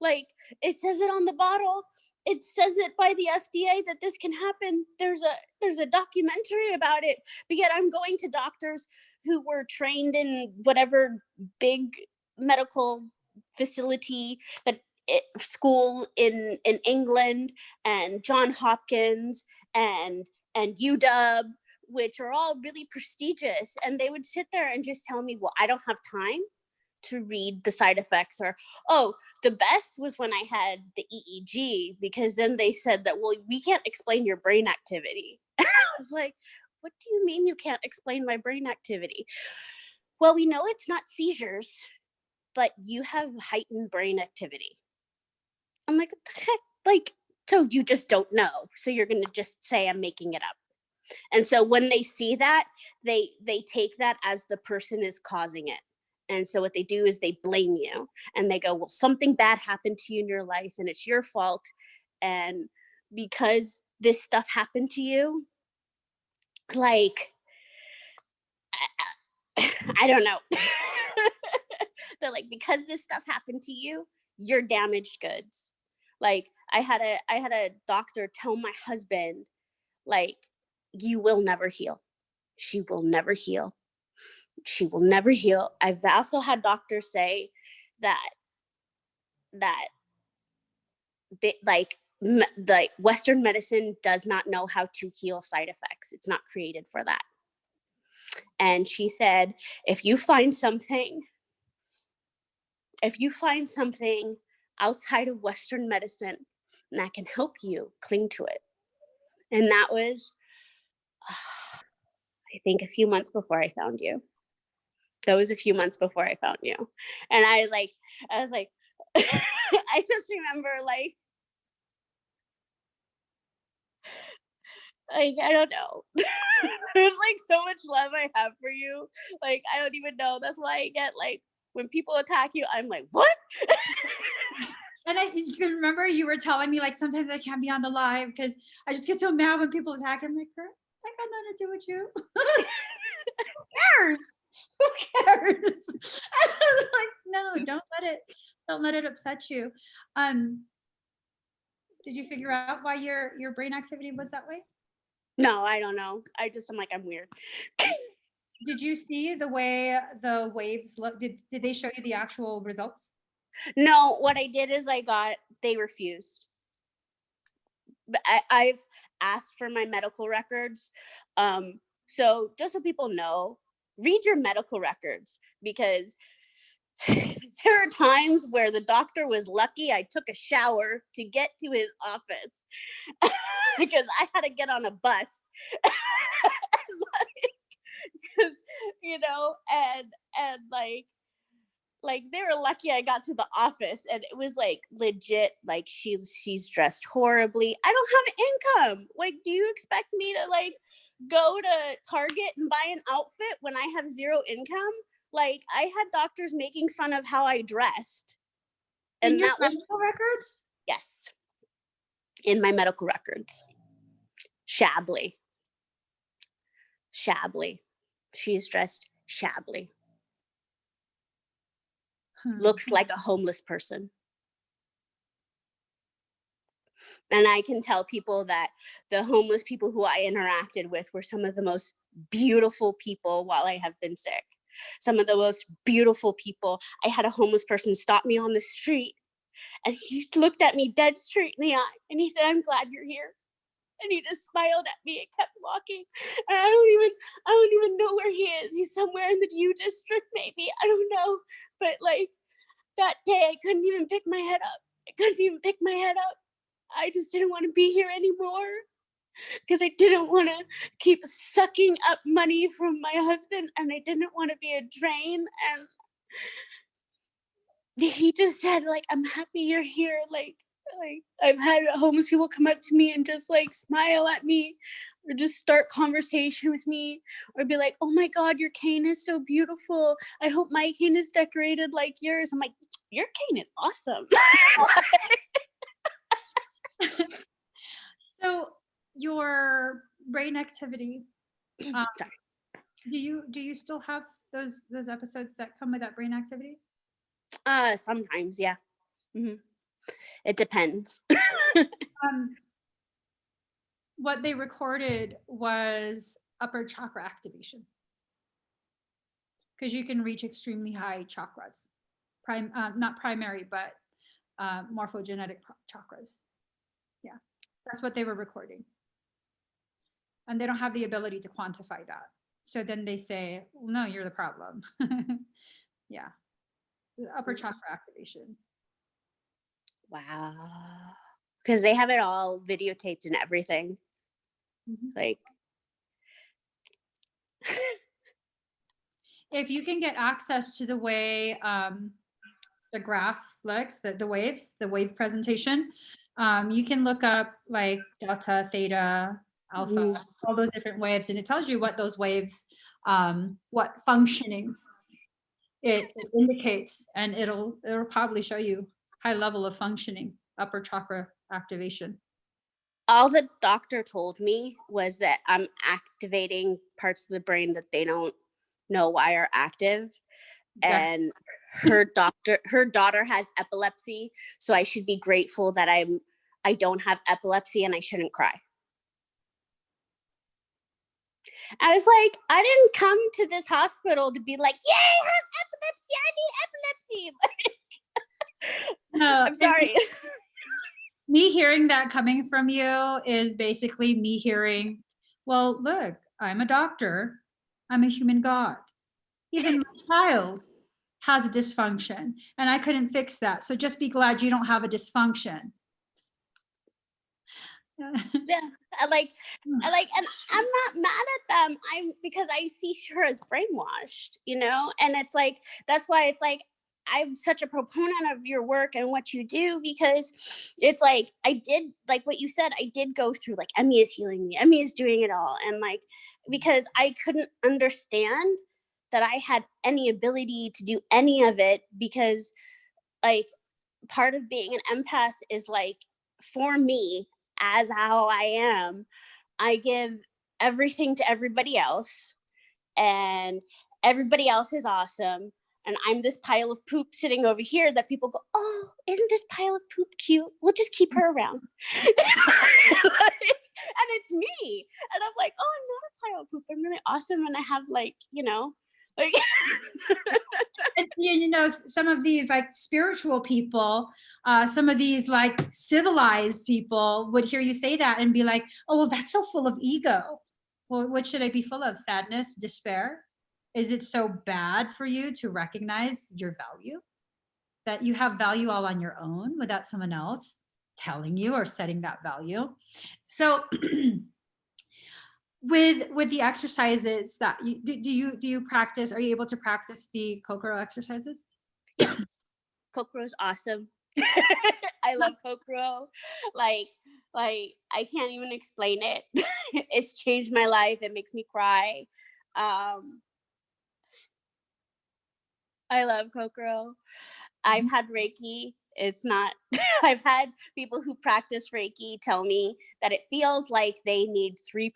Like it says it on the bottle. It says it by the FDA that this can happen. There's a documentary about it. But yet I'm going to doctors who were trained in whatever big medical facility school in England, and John Hopkins and UW, which are all really prestigious, and they would sit there and just tell me, well, I don't have time to read the side effects. Or, oh, the best was when I had the EEG, because then they said that, well, we can't explain your brain activity. I was like, what do you mean you can't explain my brain activity? Well, we know it's not seizures, but you have heightened brain activity. I'm like, what the heck? Like, so you just don't know. So you're going to just say I'm making it up. And so when they see that, they take that as the person is causing it. And so what they do is they blame you, and they go, well, something bad happened to you in your life and it's your fault. And because this stuff happened to you, like, I don't know. They're like, because this stuff happened to you, you're damaged goods. Like, I had a doctor tell my husband, like, you will never heal. She will never heal. She will never heal. I've also had doctors say that that like Western medicine does not know how to heal side effects. It's not created for that. And she said, if you find something, if you find something outside of Western medicine that can help you, cling to it. And that was, I think, a few months before I found you. That was a few months before I found you. And I was like, I just remember like, I don't know. There's like so much love I have for you. Like, I don't even know. That's why I get like, when people attack you, I'm like, what? And you can remember you were telling me like sometimes I can't be on the live because I just get so mad when people attack. I'm like, girl, I got nothing to do with you. Who cares? Who cares? Like, no, don't let it upset you. Did you figure out why your brain activity was that way? No, I don't know. I'm like, I'm weird. Did you see the way the waves look? Did they show you the actual results? No, what I did is they refused. But I've asked for my medical records. So just so people know, read your medical records, because there are times where the doctor was lucky I took a shower to get to his office because I had to get on a bus. Because, and like they were lucky I got to the office, and it was like legit, like she's dressed horribly. I don't have income. Like, do you expect me to like go to Target and buy an outfit when I have zero income? Like, I had doctors making fun of how I dressed. In And your that was, medical records? yes, in my medical records. Shabbily. Shabbily. She is dressed shabbily. Looks like a homeless person. And I can tell people that the homeless people who I interacted with were some of the most beautiful people while I have been sick. Some of the most beautiful people. I had a homeless person stop me on the street, and he looked at me dead straight in the eye, and he said, I'm glad you're here. And he just smiled at me and kept walking. And I don't even know where he is. He's somewhere in the U district, maybe. I don't know. But like, that day I couldn't even pick my head up. I couldn't even pick my head up. I just didn't want to be here anymore, because I didn't want to keep sucking up money from my husband, and I didn't want to be a drain. And he just said, like, I'm happy you're here. Like I've had homeless people come up to me and just like smile at me, or just start conversation with me, or be like, oh my God, your cane is so beautiful. I hope my cane is decorated like yours. I'm like, your cane is awesome. So your brain activity, do you still have those episodes that come with that brain activity? Sometimes, yeah. Mm-hmm. It depends. What they recorded was upper chakra activation, because you can reach extremely high chakras, not primary, but morphogenetic chakras. Yeah, that's what they were recording, and they don't have the ability to quantify that. So then they say, well, no, you're the problem. Yeah. upper chakra activation. Wow. Because they have it all videotaped and everything. Mm-hmm. Like, If you can get access to the way the graph looks, the waves, the wave presentation, you can look up like delta, theta, alpha, all those different waves, and it tells you what those waves, what functioning it indicates, and it'll probably show you high level of functioning, upper chakra activation. all the doctor told me was that I'm activating parts of the brain that they don't know why are active. And her daughter has epilepsy, so I should be grateful that I don't have epilepsy and I shouldn't cry. I was like, I didn't come to this hospital to be like, yay, I have epilepsy, I need epilepsy. No, I'm sorry. Me hearing that coming from you is basically me hearing, well, look, I'm a doctor, I'm a human god. Even my child has a dysfunction and I couldn't fix that. So just be glad you don't have a dysfunction. Yeah, and I'm not mad at them. Because I see her as brainwashed, and it's like, that's why it's like, I'm such a proponent of your work and what you do, because it's like, I did, like what you said, I did go through, like, Emmy is healing me, Emmy is doing it all, and like, because I couldn't understand that I had any ability to do any of it, because like, part of being an empath is like, for me, as how I am, I give everything to everybody else, and everybody else is awesome. And I'm this pile of poop sitting over here that people go, oh, isn't this pile of poop cute? We'll just keep her around. And it's me. And I'm like, oh, I'm not a pile of poop. I'm really awesome. And I have like, like and some of these like spiritual people, some of these like civilized people would hear you say that and be like, oh, well, that's so full of ego. Well, what should I be full of? Sadness, despair? Is it so bad for you to recognize your value, that you have value all on your own without someone else telling you or setting that value? So with the exercises that you do you practice, are you able to practice the Kokoro exercises? Yeah, Kokoro is awesome. I love Kokoro. Like I can't even explain it. It's changed my life. It makes me cry. I love Kokoro. I've had Reiki. It's not, I've had people who practice Reiki tell me that it feels like they need three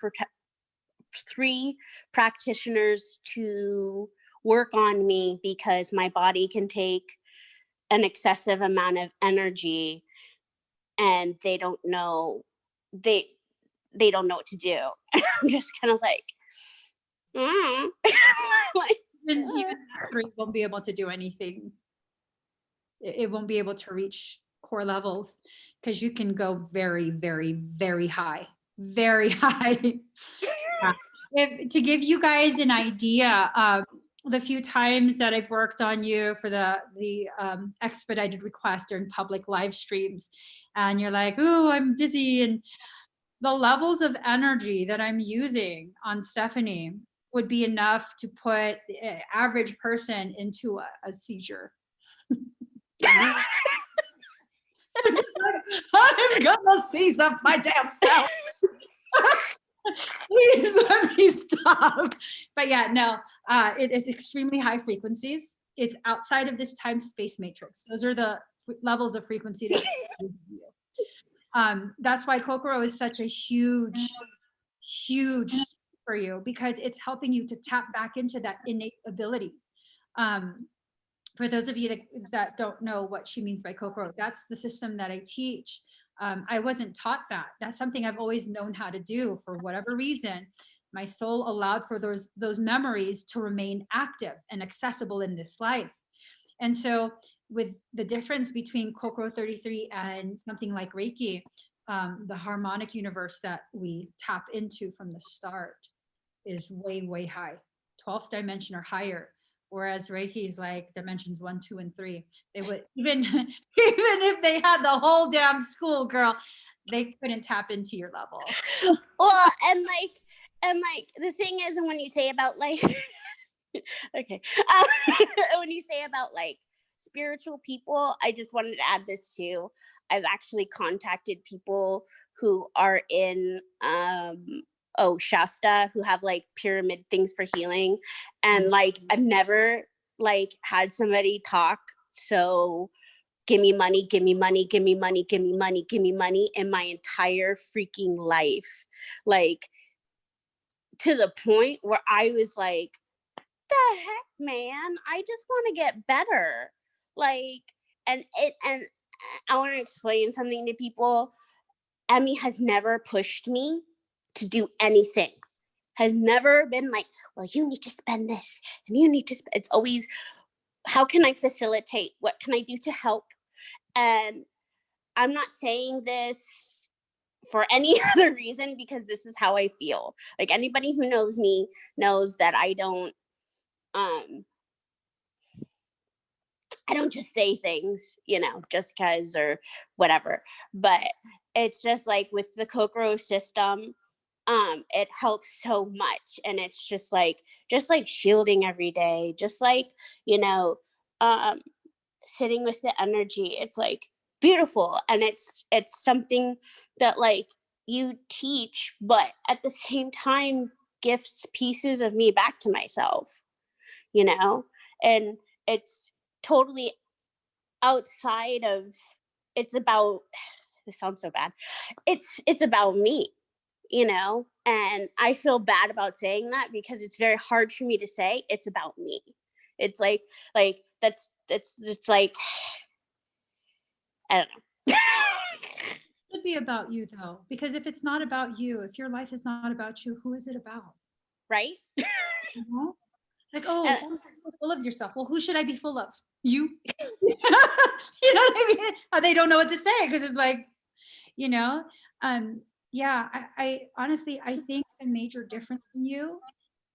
practitioners to work on me, because my body can take an excessive amount of energy, and they don't know what to do. I'm just kind of like, like, Even three won't be able to do anything. It won't be able to reach core levels, because you can go very, very, very high, very high. To give you guys an idea, the few times that I've worked on you for the expedited request during public live streams, and you're like, oh, I'm dizzy, and the levels of energy that I'm using on Stephanie would be enough to put the average person into a seizure. I'm gonna seize up my damn self. Please let me stop. But yeah, no, it is extremely high frequencies. It's outside of this time-space matrix. Those are the levels of frequency. That's why Kokoro is such a huge for you, because it's helping you to tap back into that innate ability. For those of you that don't know what she means by Kokoro, that's the system that I teach. I wasn't taught that. That's something I've always known how to do. For whatever reason, my soul allowed for those memories to remain active and accessible in this life. And so with the difference between Kokoro 33 and something like Reiki, the harmonic universe that we tap into from the start is way, way high, 12th dimension or higher. Whereas Reiki is like dimensions 1, 2, and 3. They would even even if they had the whole damn school, girl, they couldn't tap into your level. Well, and like the thing is, and when you say about like, okay, when you say about like spiritual people, I just wanted to add this too. I've actually contacted people who are in Shasta, who have like pyramid things for healing, and like I've never like had somebody talk so give me money, give me money, give me money, give me money, give me money in my entire freaking life. Like to the point where I was like, the heck, man, I just want to get better. Like, and I want to explain something to people. Emmy has never pushed me to do anything. Has never been like, well, you need to spend this and you need to spend. It's always, how can I facilitate? What can I do to help? And I'm not saying this for any other reason because this is how I feel. Like anybody who knows me knows that um I don't just say things, just cuz or whatever. But it's just like with the Kokoro system, it helps so much, and it's just like shielding every day, just like, you know, um sitting with the energy. It's like beautiful, and it's something that like you teach, but at the same time gifts pieces of me back to myself, you know and it's totally outside of, it's about, this sounds so bad, it's about me, and I feel bad about saying that because it's very hard for me to say it's about me. It's like that's it's like, I don't know. It should be about you though, because if it's not about you, if your life is not about you, who is it about? Right. You know? It's like, oh, And, you're so full of yourself. Well, who should I be full of? You. You know what I mean? They don't know what to say because it's like, you know, um, yeah. I honestly, I think the major difference in you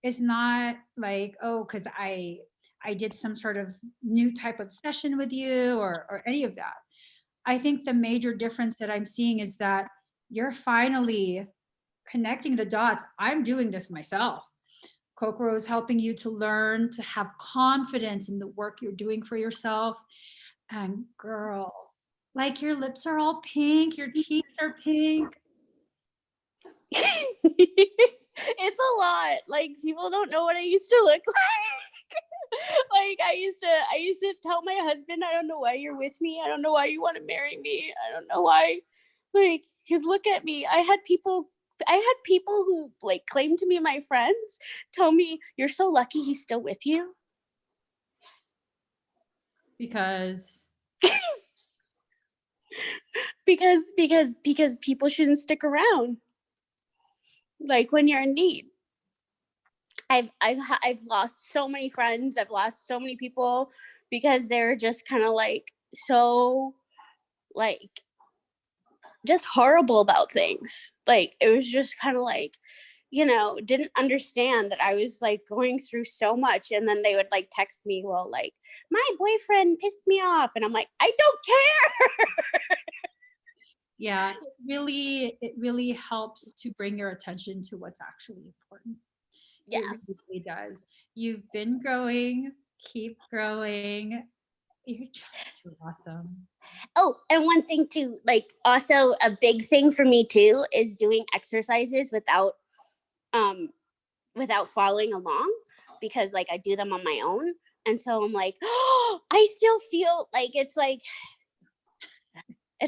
is not like, oh, because I did some sort of new type of session with you or any of that. I think the major difference that I'm seeing is that you're finally connecting the dots. I'm doing this myself. Kokoro is helping you to learn to have confidence in the work you're doing for yourself. And girl, like your lips are all pink, your cheeks are pink. it's a lot. Like people don't know what I used to look like. Like I used to tell my husband, I don't know why you're with me. I don't know why you want to marry me. I don't know why. Like, cause look at me. I had people who like claimed to be my friends tell me, you're so lucky he's still with you. Because Because people shouldn't stick around like when you're in need. I've lost so many friends. I've lost so many people because they're just kind of like so like just horrible about things. Like it was just kind of like, didn't understand that I was like going through so much, and then they would like text me, well, like my boyfriend pissed me off, and I'm like, I don't care. yeah, it really helps to bring your attention to what's actually important. It Yeah. really does. You've been growing, keep growing. You're just too awesome. Oh, and one thing too, like also a big thing for me too is doing exercises um without following along, because like I do them on my own. And so I'm like, oh, I still feel like it's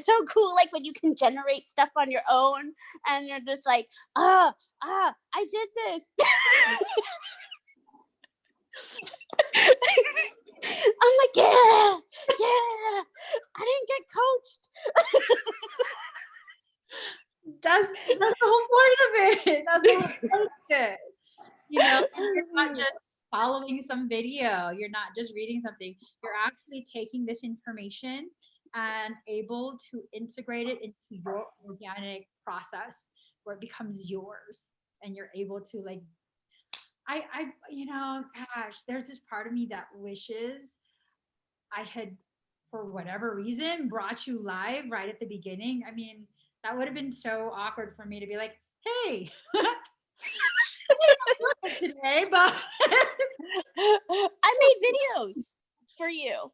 so cool, like when you can generate stuff on your own and you're just like, I did this. I'm like, yeah, I didn't get coached. That's the whole point of it. That's the whole point of it. You're not just following some video. You're not just reading something. You're actually taking this information and able to integrate it into your organic process where it becomes yours and you're able to like you know, gosh, there's this part of me that wishes I had, for whatever reason, brought you live right at the beginning. I mean, that would have been so awkward for me to be like, hey, today, but I made videos for you.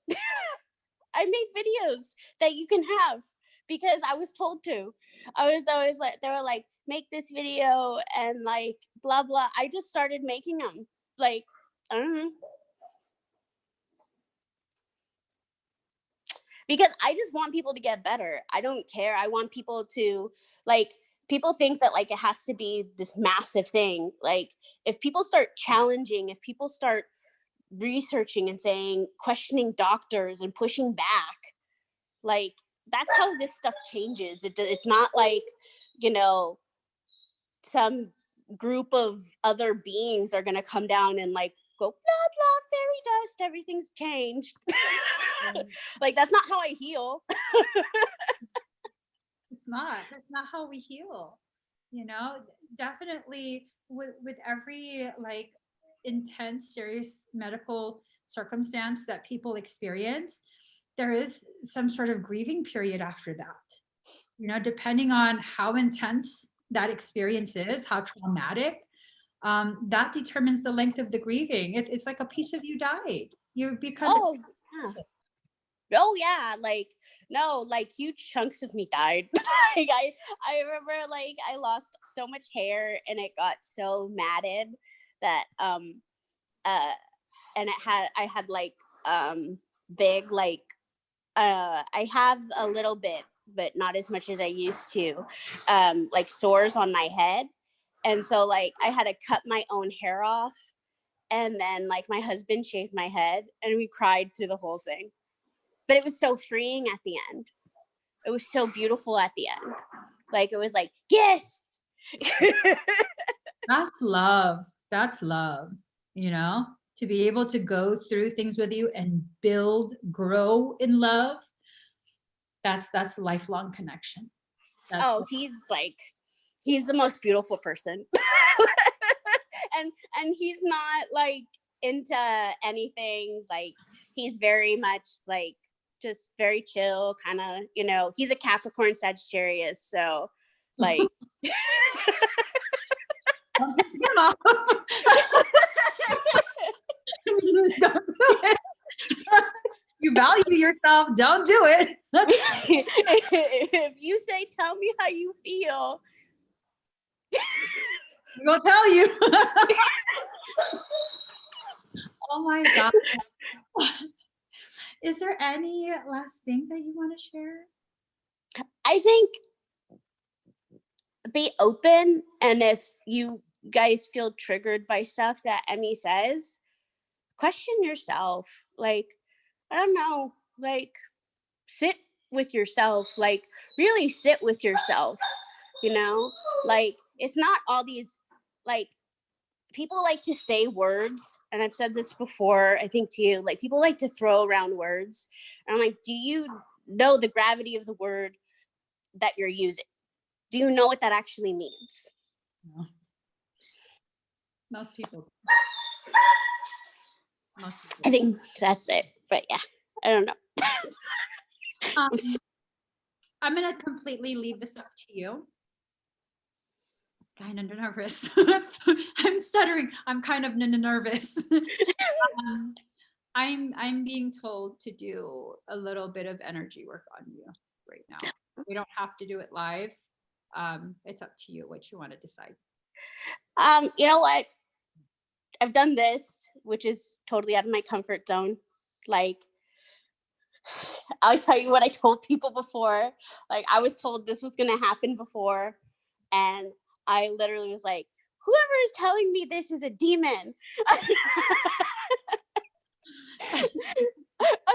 I made videos that you can have because I was told to. I was always like, they were like, make this video and like blah blah. I just started making them. Like, I don't know. Because I just want people to get better. I don't care. I want people to like people think that like it has to be this massive thing. Like if people start challenging, if people start researching and saying questioning doctors and pushing back, like that's how this stuff changes. It's not like, you know, some group of other beings are going to come down and like go blah blah fairy dust, everything's changed. Like that's not how I heal. it's not. That's not how we heal. You know, definitely with every like intense, serious medical circumstance that people experience, there is some sort of grieving period after that. You know, depending on how intense that experience is, how traumatic, that determines the length of the grieving. It's like a piece of you died. You become. Oh yeah. Oh yeah, like no, like huge chunks of me died. Like I remember like I lost so much hair and it got so matted that uh and I had like big like I have a little bit but not as much as I used to, like sores on my head. And so like I had to cut my own hair off, and then like my husband shaved my head and we cried through the whole thing. But it was so freeing at the end. It was so beautiful at the end. Like it was like, yes. That's love. That's love, you know, to be able to go through things with you and build, grow in love. That's lifelong connection. That's Oh, he's the most beautiful person. And he's not like into anything. Like he's very much like just very chill, kind of, you know, he's a Capricorn Sagittarius, so like don't piss him off. Don't do it. You value yourself. Don't do it. if you say tell me how you feel, I'm gonna tell you. Oh my god. Is there any last thing that you want to share? I think be open, and if you guys feel triggered by stuff that Emmy says, question yourself. Like, I don't know, like sit with yourself, like really sit with yourself, you know? Like it's not all these like people like to say words, and I've said this before, I think to you, like people like to throw around words. And I'm like, do you know the gravity of the word that you're using? Do you know what that actually means? No. Most people. Most people. I think that's it. But yeah, I don't know. I'm gonna completely leave this up to you. Kind of nervous. I'm stuttering. I'm kind of nervous. I'm being told to do a little bit of energy work on you right now. We don't have to do it live. It's up to you what you want to decide. You know what? I've done this, which is totally out of my comfort zone. Like, I'll tell you what I told people before. Like, I was told this was going to happen before. And I literally was like, whoever is telling me this is a demon. I'm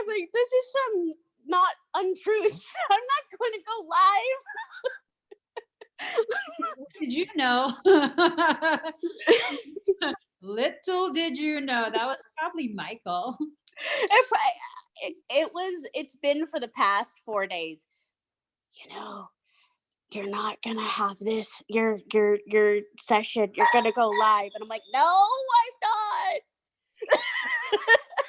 like, this is some not untruth. I'm not going to go live. Did you know? Little did you know that was probably Michael. It's been for the past 4 days. You know, you're not gonna have this your session. You're gonna go live. And I'm like, no, I'm not.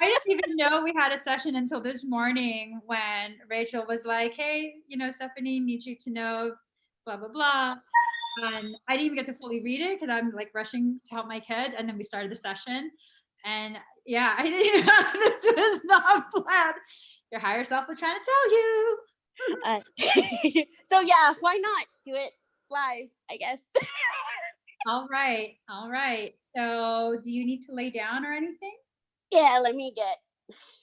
I didn't even know we had a session until this morning when Rachel was like, hey, Stephanie, need you to know, blah, blah, blah. And I didn't even get to fully read it because I'm like rushing to help my kids. And then we started the session. And yeah, I didn't, this was not planned. Your higher self was trying to tell you. So yeah, why not do it live, I guess. All right. So do you need to lay down or anything? Yeah, let me get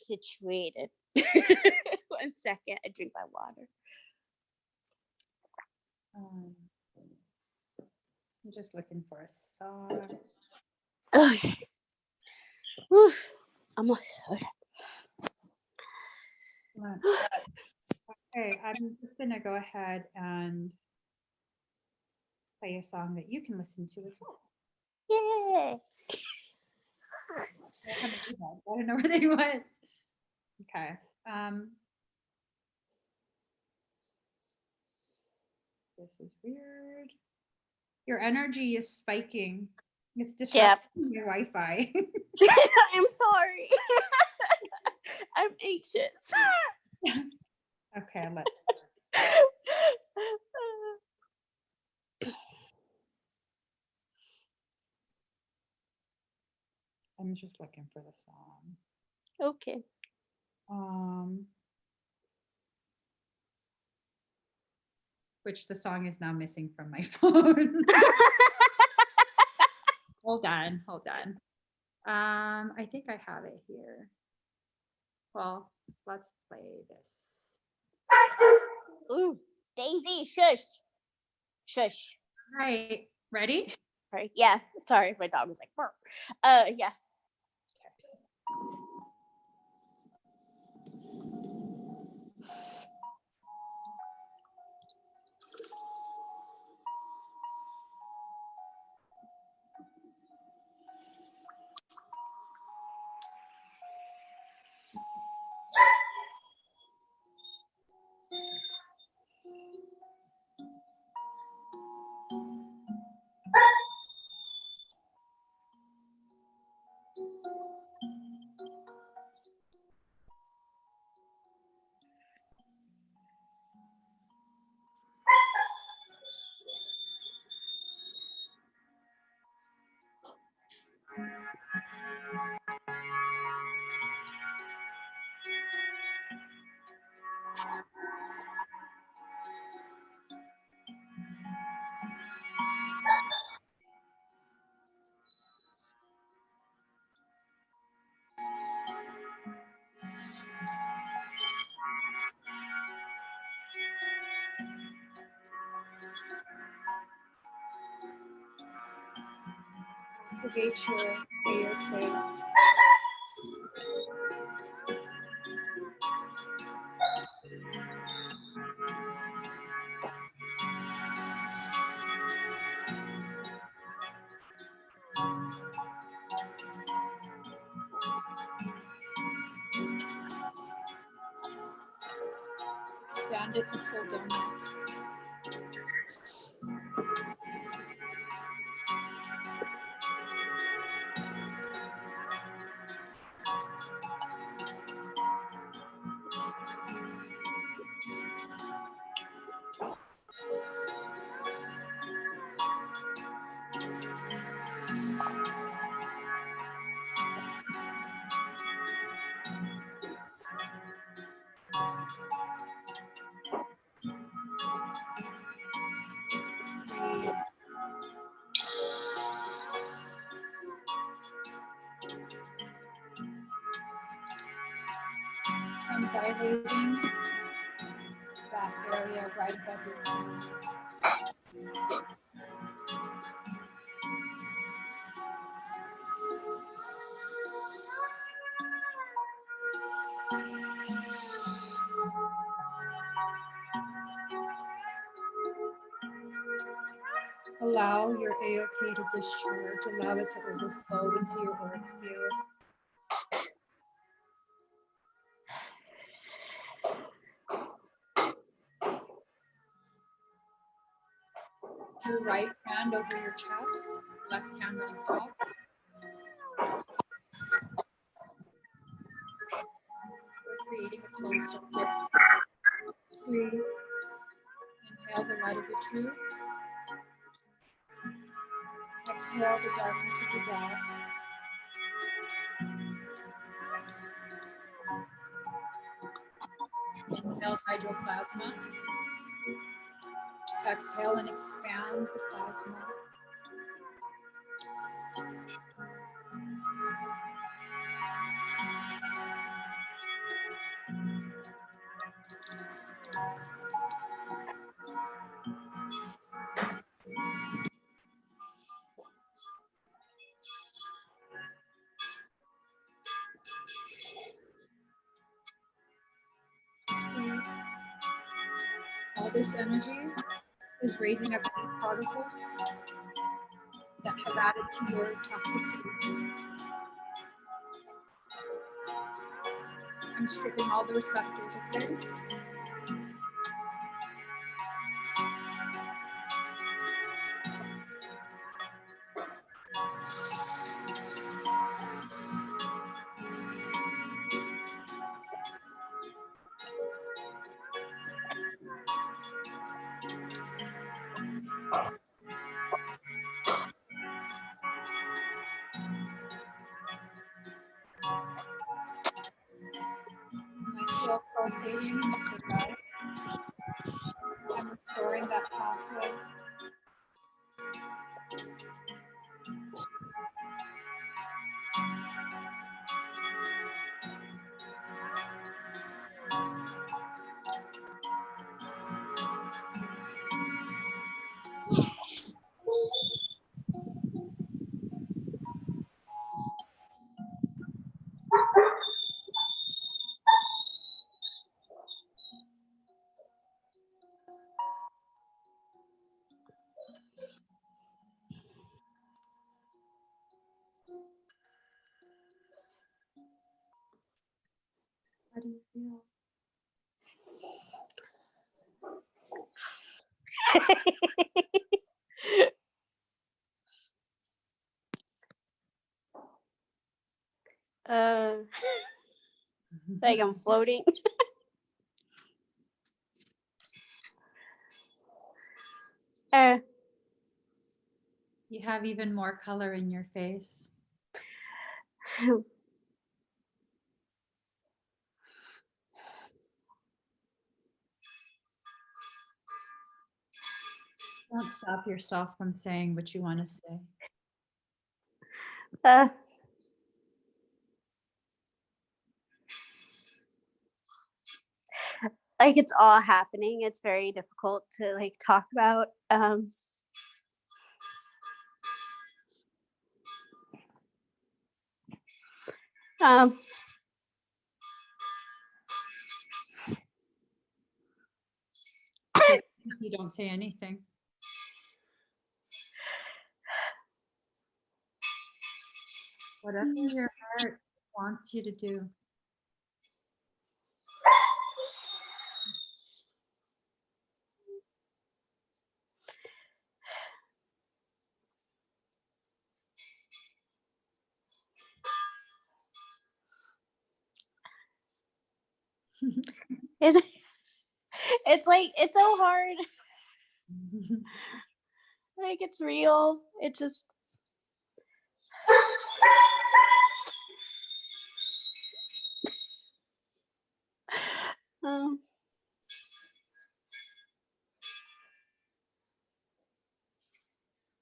situated. 1 second. I drink my water. I'm just looking for a song. Okay. Whew. Almost. Okay. Okay, I'm just gonna go ahead and play a song that you can listen to as well. Yeah. I don't know where they went. Okay. This is weird. Your energy is spiking. It's disrupting your Wi-Fi. I'm sorry. I'm anxious. Okay, I'm just looking for the song. Okay. Which the song is now missing from my phone. Hold on. I think I have it here. Well, let's play this. Ooh, Daisy, shush. Shush. All right, ready? Right. Yeah. Sorry, my dog was like, burp. Yeah. Activate your AOK. Expand it to full donut. I'm dilating that area right above your tongue. Allow your AOK to discharge. Allow it to overflow into your auric field. your right hand over your chest, left hand on top. We're creating a closed circuit. Breathe. Inhale the light of your truth. Exhale the darkness of your doubt. Inhale hydroplasma. Exhale and expand the plasma. Just breathe. All this energy is raising up any particles that have added to your toxicity. I'm stripping all the receptors of light. I feel pulsating with the light. I'm restoring that pathway. How do you feel? Like I'm floating. You have even more color in your face. Don't stop yourself from saying what you want to say. Like it's all happening. It's very difficult to like talk about. You don't say anything. Whatever your heart wants you to do. It's like it's so hard. Like it's real. It's just I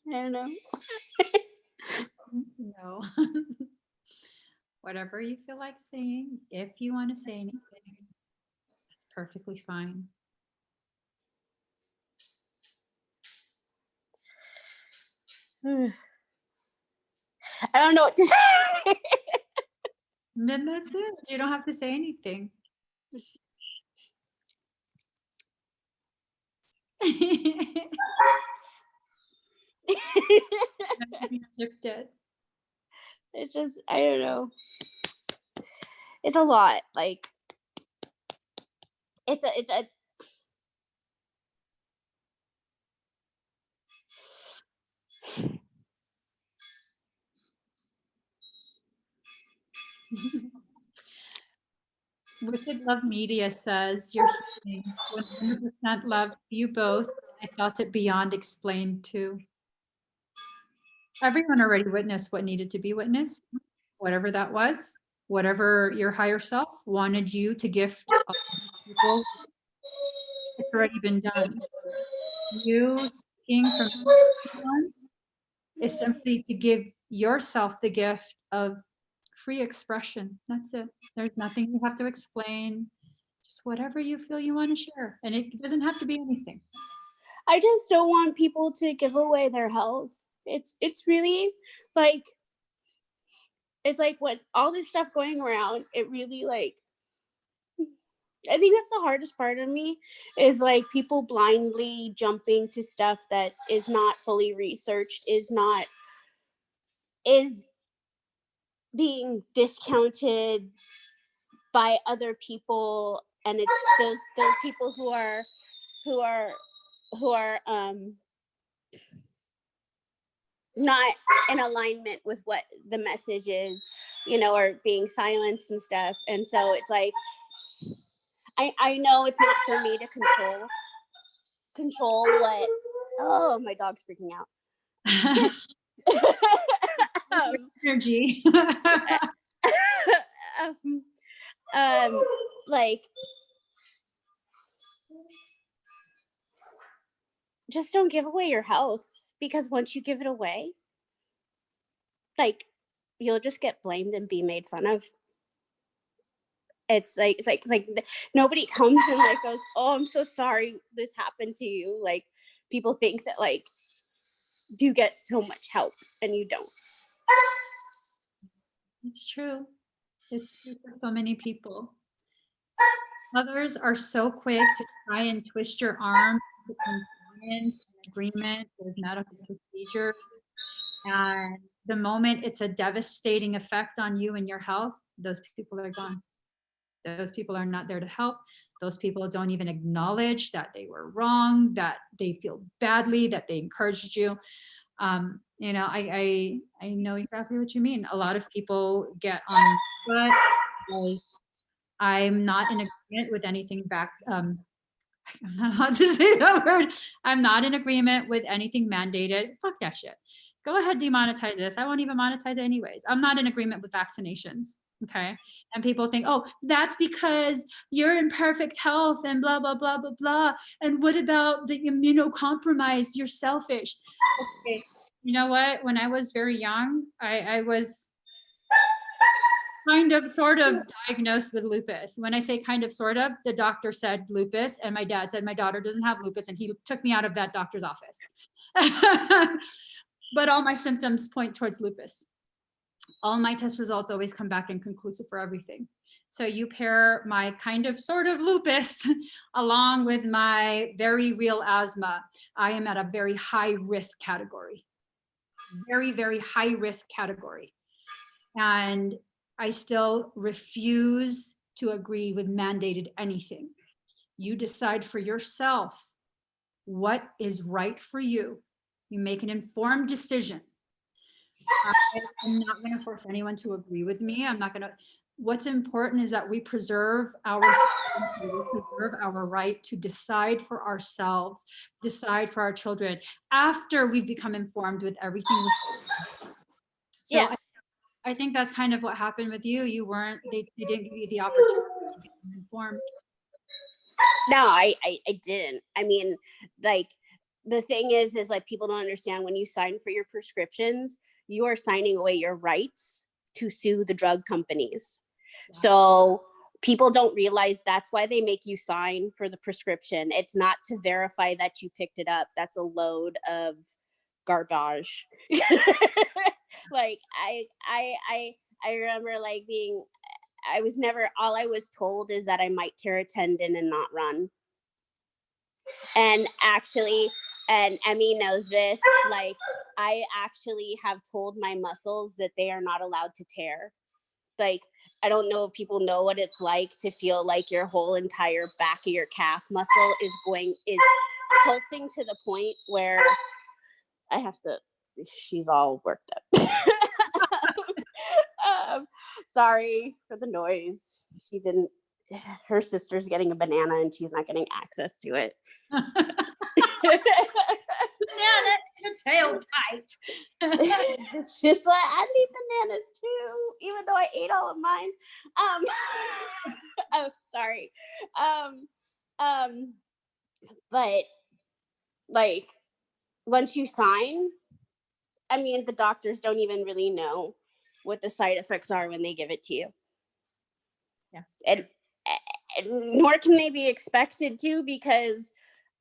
don't know. No. Whatever you feel like saying, if you want to say anything, that's perfectly fine. I don't know what to say. Then that's it. You don't have to say anything. Shifted. It's just I don't know. It's a lot. Like it's Wicked Love Media says you're healing. 100% love to you both. I felt it beyond explained too. Everyone already witnessed what needed to be witnessed, whatever that was, whatever your higher self wanted you to gift other people. It's already been done. You speaking from everyone is simply to give yourself the gift of free expression. That's it. There's nothing you have to explain. Just whatever you feel you want to share. And it doesn't have to be anything. I just don't want people to give away their health. It's really like, it's like with all this stuff going around, it really like, I think that's the hardest part of me, is like people blindly jumping to stuff that is not fully researched, is being discounted by other people, and it's those people who are not in alignment with what the message is, or being silenced and stuff. And so it's like, I know it's not for me to control what. Oh, my dog's freaking out. Energy. Like, just don't give away your health, because once you give it away, like, you'll just get blamed and be made fun of. It's like nobody comes and like goes, oh, I'm so sorry this happened to you. Like, people think that like you get so much help, and you don't. It's true. It's true for so many people. Others are so quick to try and twist your arm to compliance and agreement with medical procedure. And the moment it's a devastating effect on you and your health, those people are gone. Those people are not there to help. Those people don't even acknowledge that they were wrong, that they feel badly, that they encouraged you. I know exactly what you mean. A lot of people get on but I'm not in agreement with anything back. I'm not allowed to say that word. I'm not in agreement with anything mandated. Fuck that shit. Go ahead, demonetize this. I won't even monetize it anyways. I'm not in agreement with vaccinations. Okay. And people think, oh, that's because you're in perfect health and blah, blah, blah, blah, blah. And what about the immunocompromised? You're selfish. Okay. You know what? When I was very young, I was kind of sort of diagnosed with lupus. When I say kind of sort of, the doctor said lupus, and my dad said my daughter doesn't have lupus, and he took me out of that doctor's office. But all my symptoms point towards lupus. All my test results always come back inconclusive for everything. So you pair my kind of sort of lupus along with my very real asthma, I am at a very high risk category. Very, very high risk category. And I still refuse to agree with mandated anything. You decide for yourself what is right for you. You make an informed decision. I'm not going to force anyone to agree with me. I'm not going to. What's important is that we preserve our right to decide for ourselves, decide for our children after we've become informed with everything. So yeah. I think that's kind of what happened with you. You weren't, they didn't give you the opportunity to become informed. No, I didn't. I mean, like, the thing is like, people don't understand, when you sign for your prescriptions, you are signing away your rights to sue the drug companies. Yeah. So people don't realize that's why they make you sign for the prescription. It's not to verify that you picked it up. That's a load of garbage. Like, I remember like all I was told is that I might tear a tendon and not run. And actually, and Emmy knows this, like, I actually have told my muscles that they are not allowed to tear. Like, I don't know if people know what it's like to feel like your whole entire back of your calf muscle is pulsing to the point where she's all worked up. Sorry for the noise. She didn't. Her sister's getting a banana and she's not getting access to it. Banana in the tailpipe. She's like, I need bananas too, even though I ate all of mine. Oh, sorry. But like once you sign, I mean, the doctors don't even really know what the side effects are when they give it to you. Yeah. And nor can they be expected to, because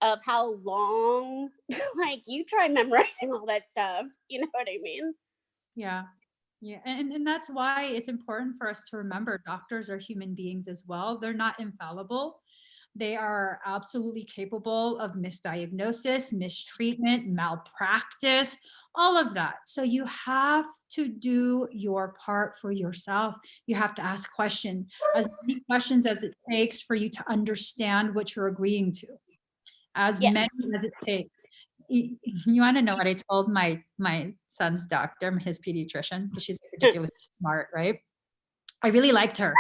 of how long, like, you try memorizing all that stuff. You know what I mean? Yeah. Yeah. And that's why it's important for us to remember doctors are human beings as well. They're not infallible. They are absolutely capable of misdiagnosis, mistreatment, malpractice, all of that. So you have to do your part for yourself. You have to ask questions, as many questions as it takes for you to understand what you're agreeing to, as Yes. many as it takes. You want to know what I told my son's doctor, his pediatrician, because she's ridiculously smart, right? I really liked her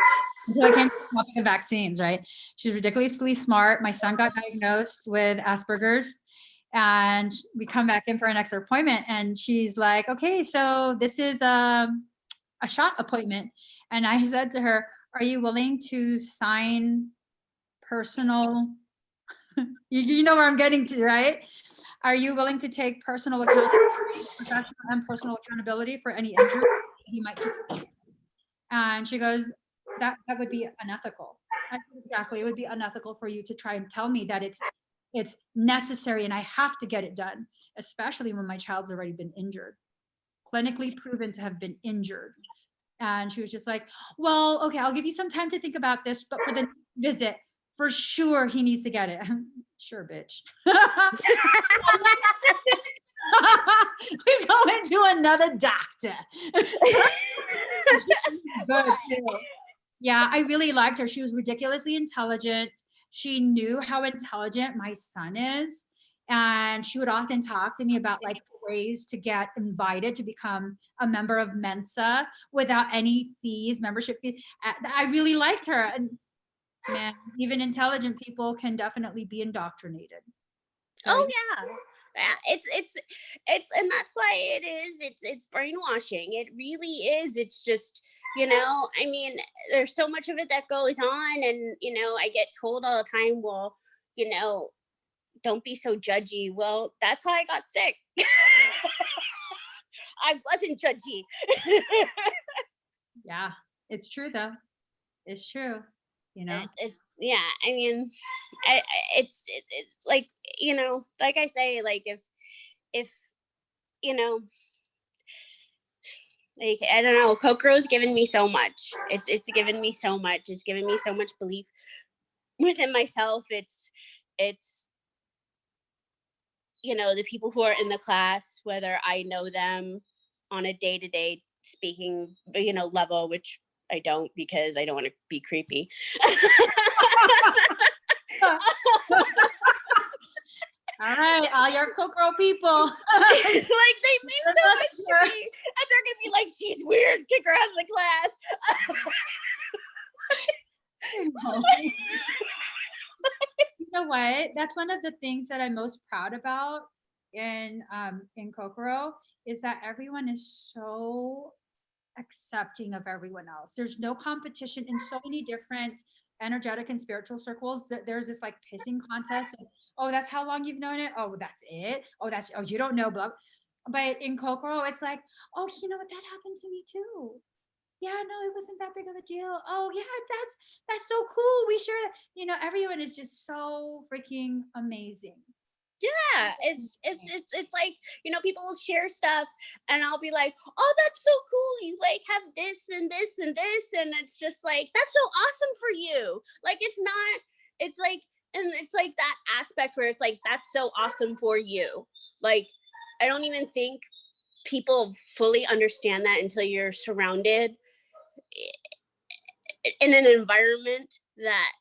until I came to the topic of vaccines, right? She's ridiculously smart. My son got diagnosed with Asperger's, and we come back in for our next appointment, and she's like, okay, so this is a shot appointment. And I said to her, are you willing to sign personal, you know where I'm getting to, right? Are you willing to take professional and personal accountability for any injury he might sustain? And she goes, that would be unethical. I said, exactly. It would be unethical for you to try and tell me that it's necessary and I have to get it done, especially when my child's already been injured, clinically proven to have been injured. And she was just like, well, okay, I'll give you some time to think about this, but for the visit, for sure he needs to get it. Sure, bitch. We go into another doctor. Good too. Yeah, I really liked her. She was ridiculously intelligent. She knew how intelligent my son is. And she would often talk to me about like ways to get invited to become a member of Mensa without any fees, membership fees. I really liked her. And man, even intelligent people can definitely be indoctrinated. So Oh yeah. Yeah, it's and that's why it is, it's brainwashing. It really is. It's just, I mean, there's so much of it that goes on, and I get told all the time, well, don't be so judgy. Well, that's how I got sick. I wasn't judgy. yeah, it's true though. It's true. It's yeah. I mean, it's like, like I say, like if you know like, I don't know, Kokoro's given me so much. It's given me so much. It's given me so much belief within myself. It's the people who are in the class, whether I know them on a day-to-day speaking level, which I don't, because I don't want to be creepy. All right, all your Kokoro people. Like, they mean so much to me, and they're gonna be like, she's weird, kick her out of the class. You know what? That's one of the things that I'm most proud about in Kokoro, is that everyone is so accepting of everyone else. There's no competition in so many different energetic and spiritual circles. That there's this like pissing contest. Oh, that's how long you've known it. Oh, that's it. Oh, you don't know, blah. But in Kokoro, it's like, oh, you know what? That happened to me too. Yeah, no, it wasn't that big of a deal. Oh yeah, that's so cool. We share that. Everyone is just so freaking amazing. Yeah, it's like, people will share stuff, and I'll be like, oh, that's so cool, you like have this and this and this, and it's just like, that's so awesome for you. Like, it's like, and it's like that aspect where it's like, that's so awesome for you. Like, I don't even think people fully understand that until you're surrounded in an environment that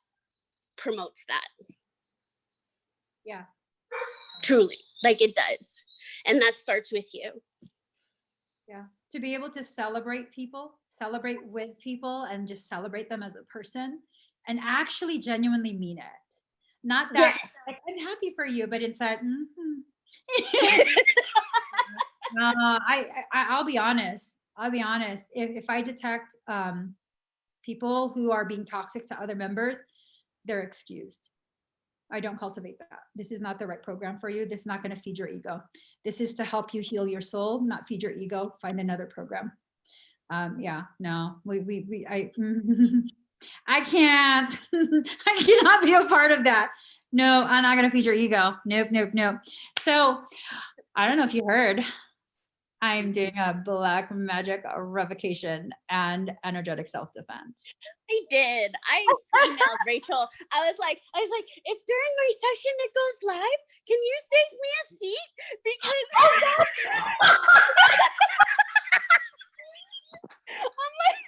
promotes that. Yeah. Truly, like it does. And that starts with you. Yeah. To be able to celebrate people, celebrate with people and just celebrate them as a person and actually genuinely mean it. Not that Yes. like, I'm happy for you, but inside, I'll be honest. I'll be honest. If I detect people who are being toxic to other members, they're excused. I don't cultivate that. This is not the right program for you. This is not going to feed your ego. This is to help you heal your soul, not feed your ego. Find another program. Yeah, no, I can't, I cannot be a part of that. No, I'm not going to feed your ego. Nope, nope, nope. So I don't know if you heard, I'm doing a black magic revocation and energetic self-defense. I did. I emailed Rachel. I was like, if during my session it goes live, can you save me a seat? Because I'm like,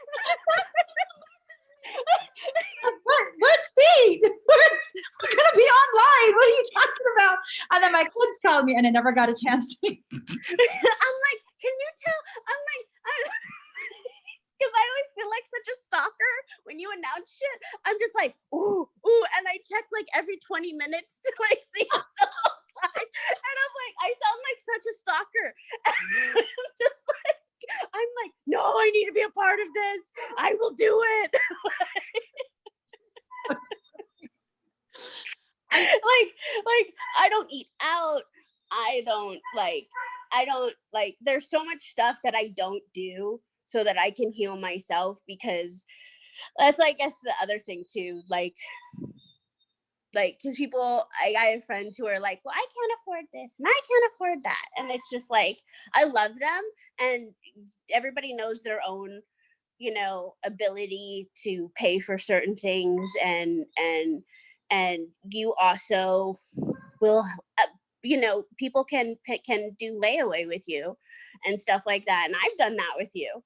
what seat? We're gonna be online. What are you talking about? And then my kids called me, and I never got a chance to. I'm like, can you tell? I'm like, because I always feel like such a stalker when you announce shit. I'm just like, ooh, and I check like every 20 minutes to like see what's live. And I'm like, I sound like such a stalker. And I'm like, no, I need to be a part of this. I will do it. like I don't eat out. I don't like there's so much stuff that I don't do so that I can heal myself, because that's I guess the other thing too, like because people, I have friends who are like, well, I can't afford this and I can't afford that, and it's just like, I love them, and everybody knows their own, ability to pay for certain things, and you also will, people can do layaway with you and stuff like that, and I've done that with you,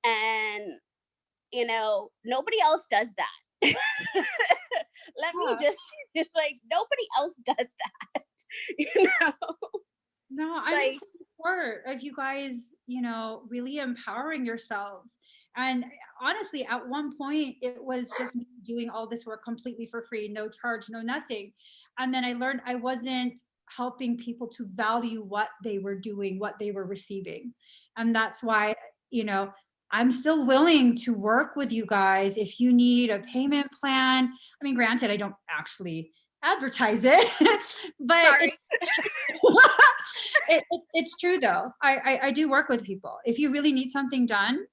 and nobody else does that. Let me just like, nobody else does that. No, I'm in support of you guys, really empowering yourselves. And honestly, at one point, it was just me doing all this work completely for free, no charge, no nothing. And then I learned I wasn't helping people to value what they were doing, what they were receiving. And that's why, I'm still willing to work with you guys if you need a payment plan. I mean, granted, I don't actually advertise it, but it's true though. I do work with people. If you really need something done,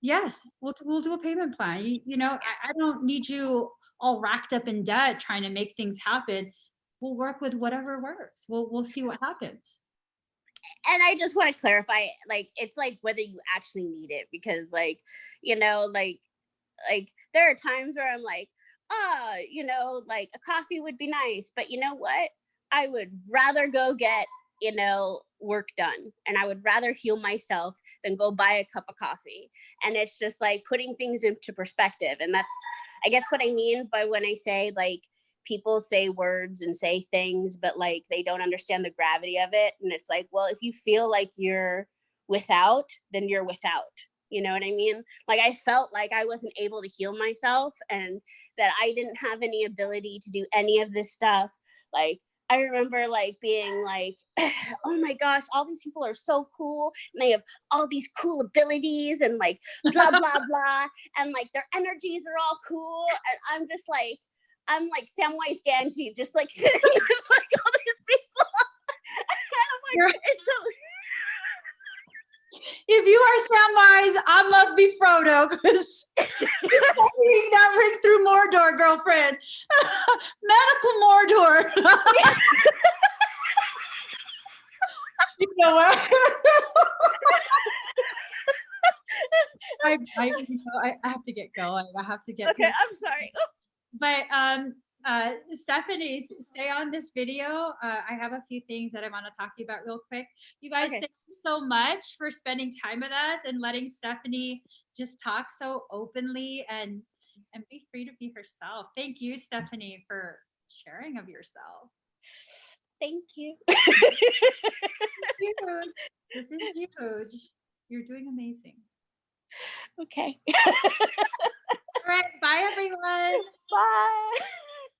yes, we'll do a payment plan. I don't need you all racked up in debt trying to make things happen. We'll work with whatever works. We'll see what happens. And I just want to clarify, like, it's like whether you actually need it, because like, like there are times where I'm like, like a coffee would be nice, but you know what? I would rather go get, work done, and I would rather heal myself than go buy a cup of coffee. And it's just like putting things into perspective. And that's, I guess, what I mean by when I say like, people say words and say things, but like they don't understand the gravity of it. And it's like, well, if you feel like you're without, then you're without. You know what I mean? Like, I felt like I wasn't able to heal myself, and that I didn't have any ability to do any of this stuff. Like, I remember like being like, oh my gosh, all these people are so cool, and they have all these cool abilities, and like blah blah blah, and like their energies are all cool, and I'm like Samwise Gamgee, just like sitting with like all these people. And I'm like, it's so. If you are Samwise, I must be Frodo, because that ring through Mordor, girlfriend. Medical Mordor. You know what? I have to get going. I have to get. Okay, I'm sorry. But Stephanie, stay on this video. I have a few things that I want to talk to you about real quick. You guys, thank you so much for spending time with us and letting Stephanie just talk so openly and be free to be herself. Thank you, Stephanie, for sharing of yourself. Thank you. Huge. This is huge. You're doing amazing. Okay. All right. Bye, everyone. Bye.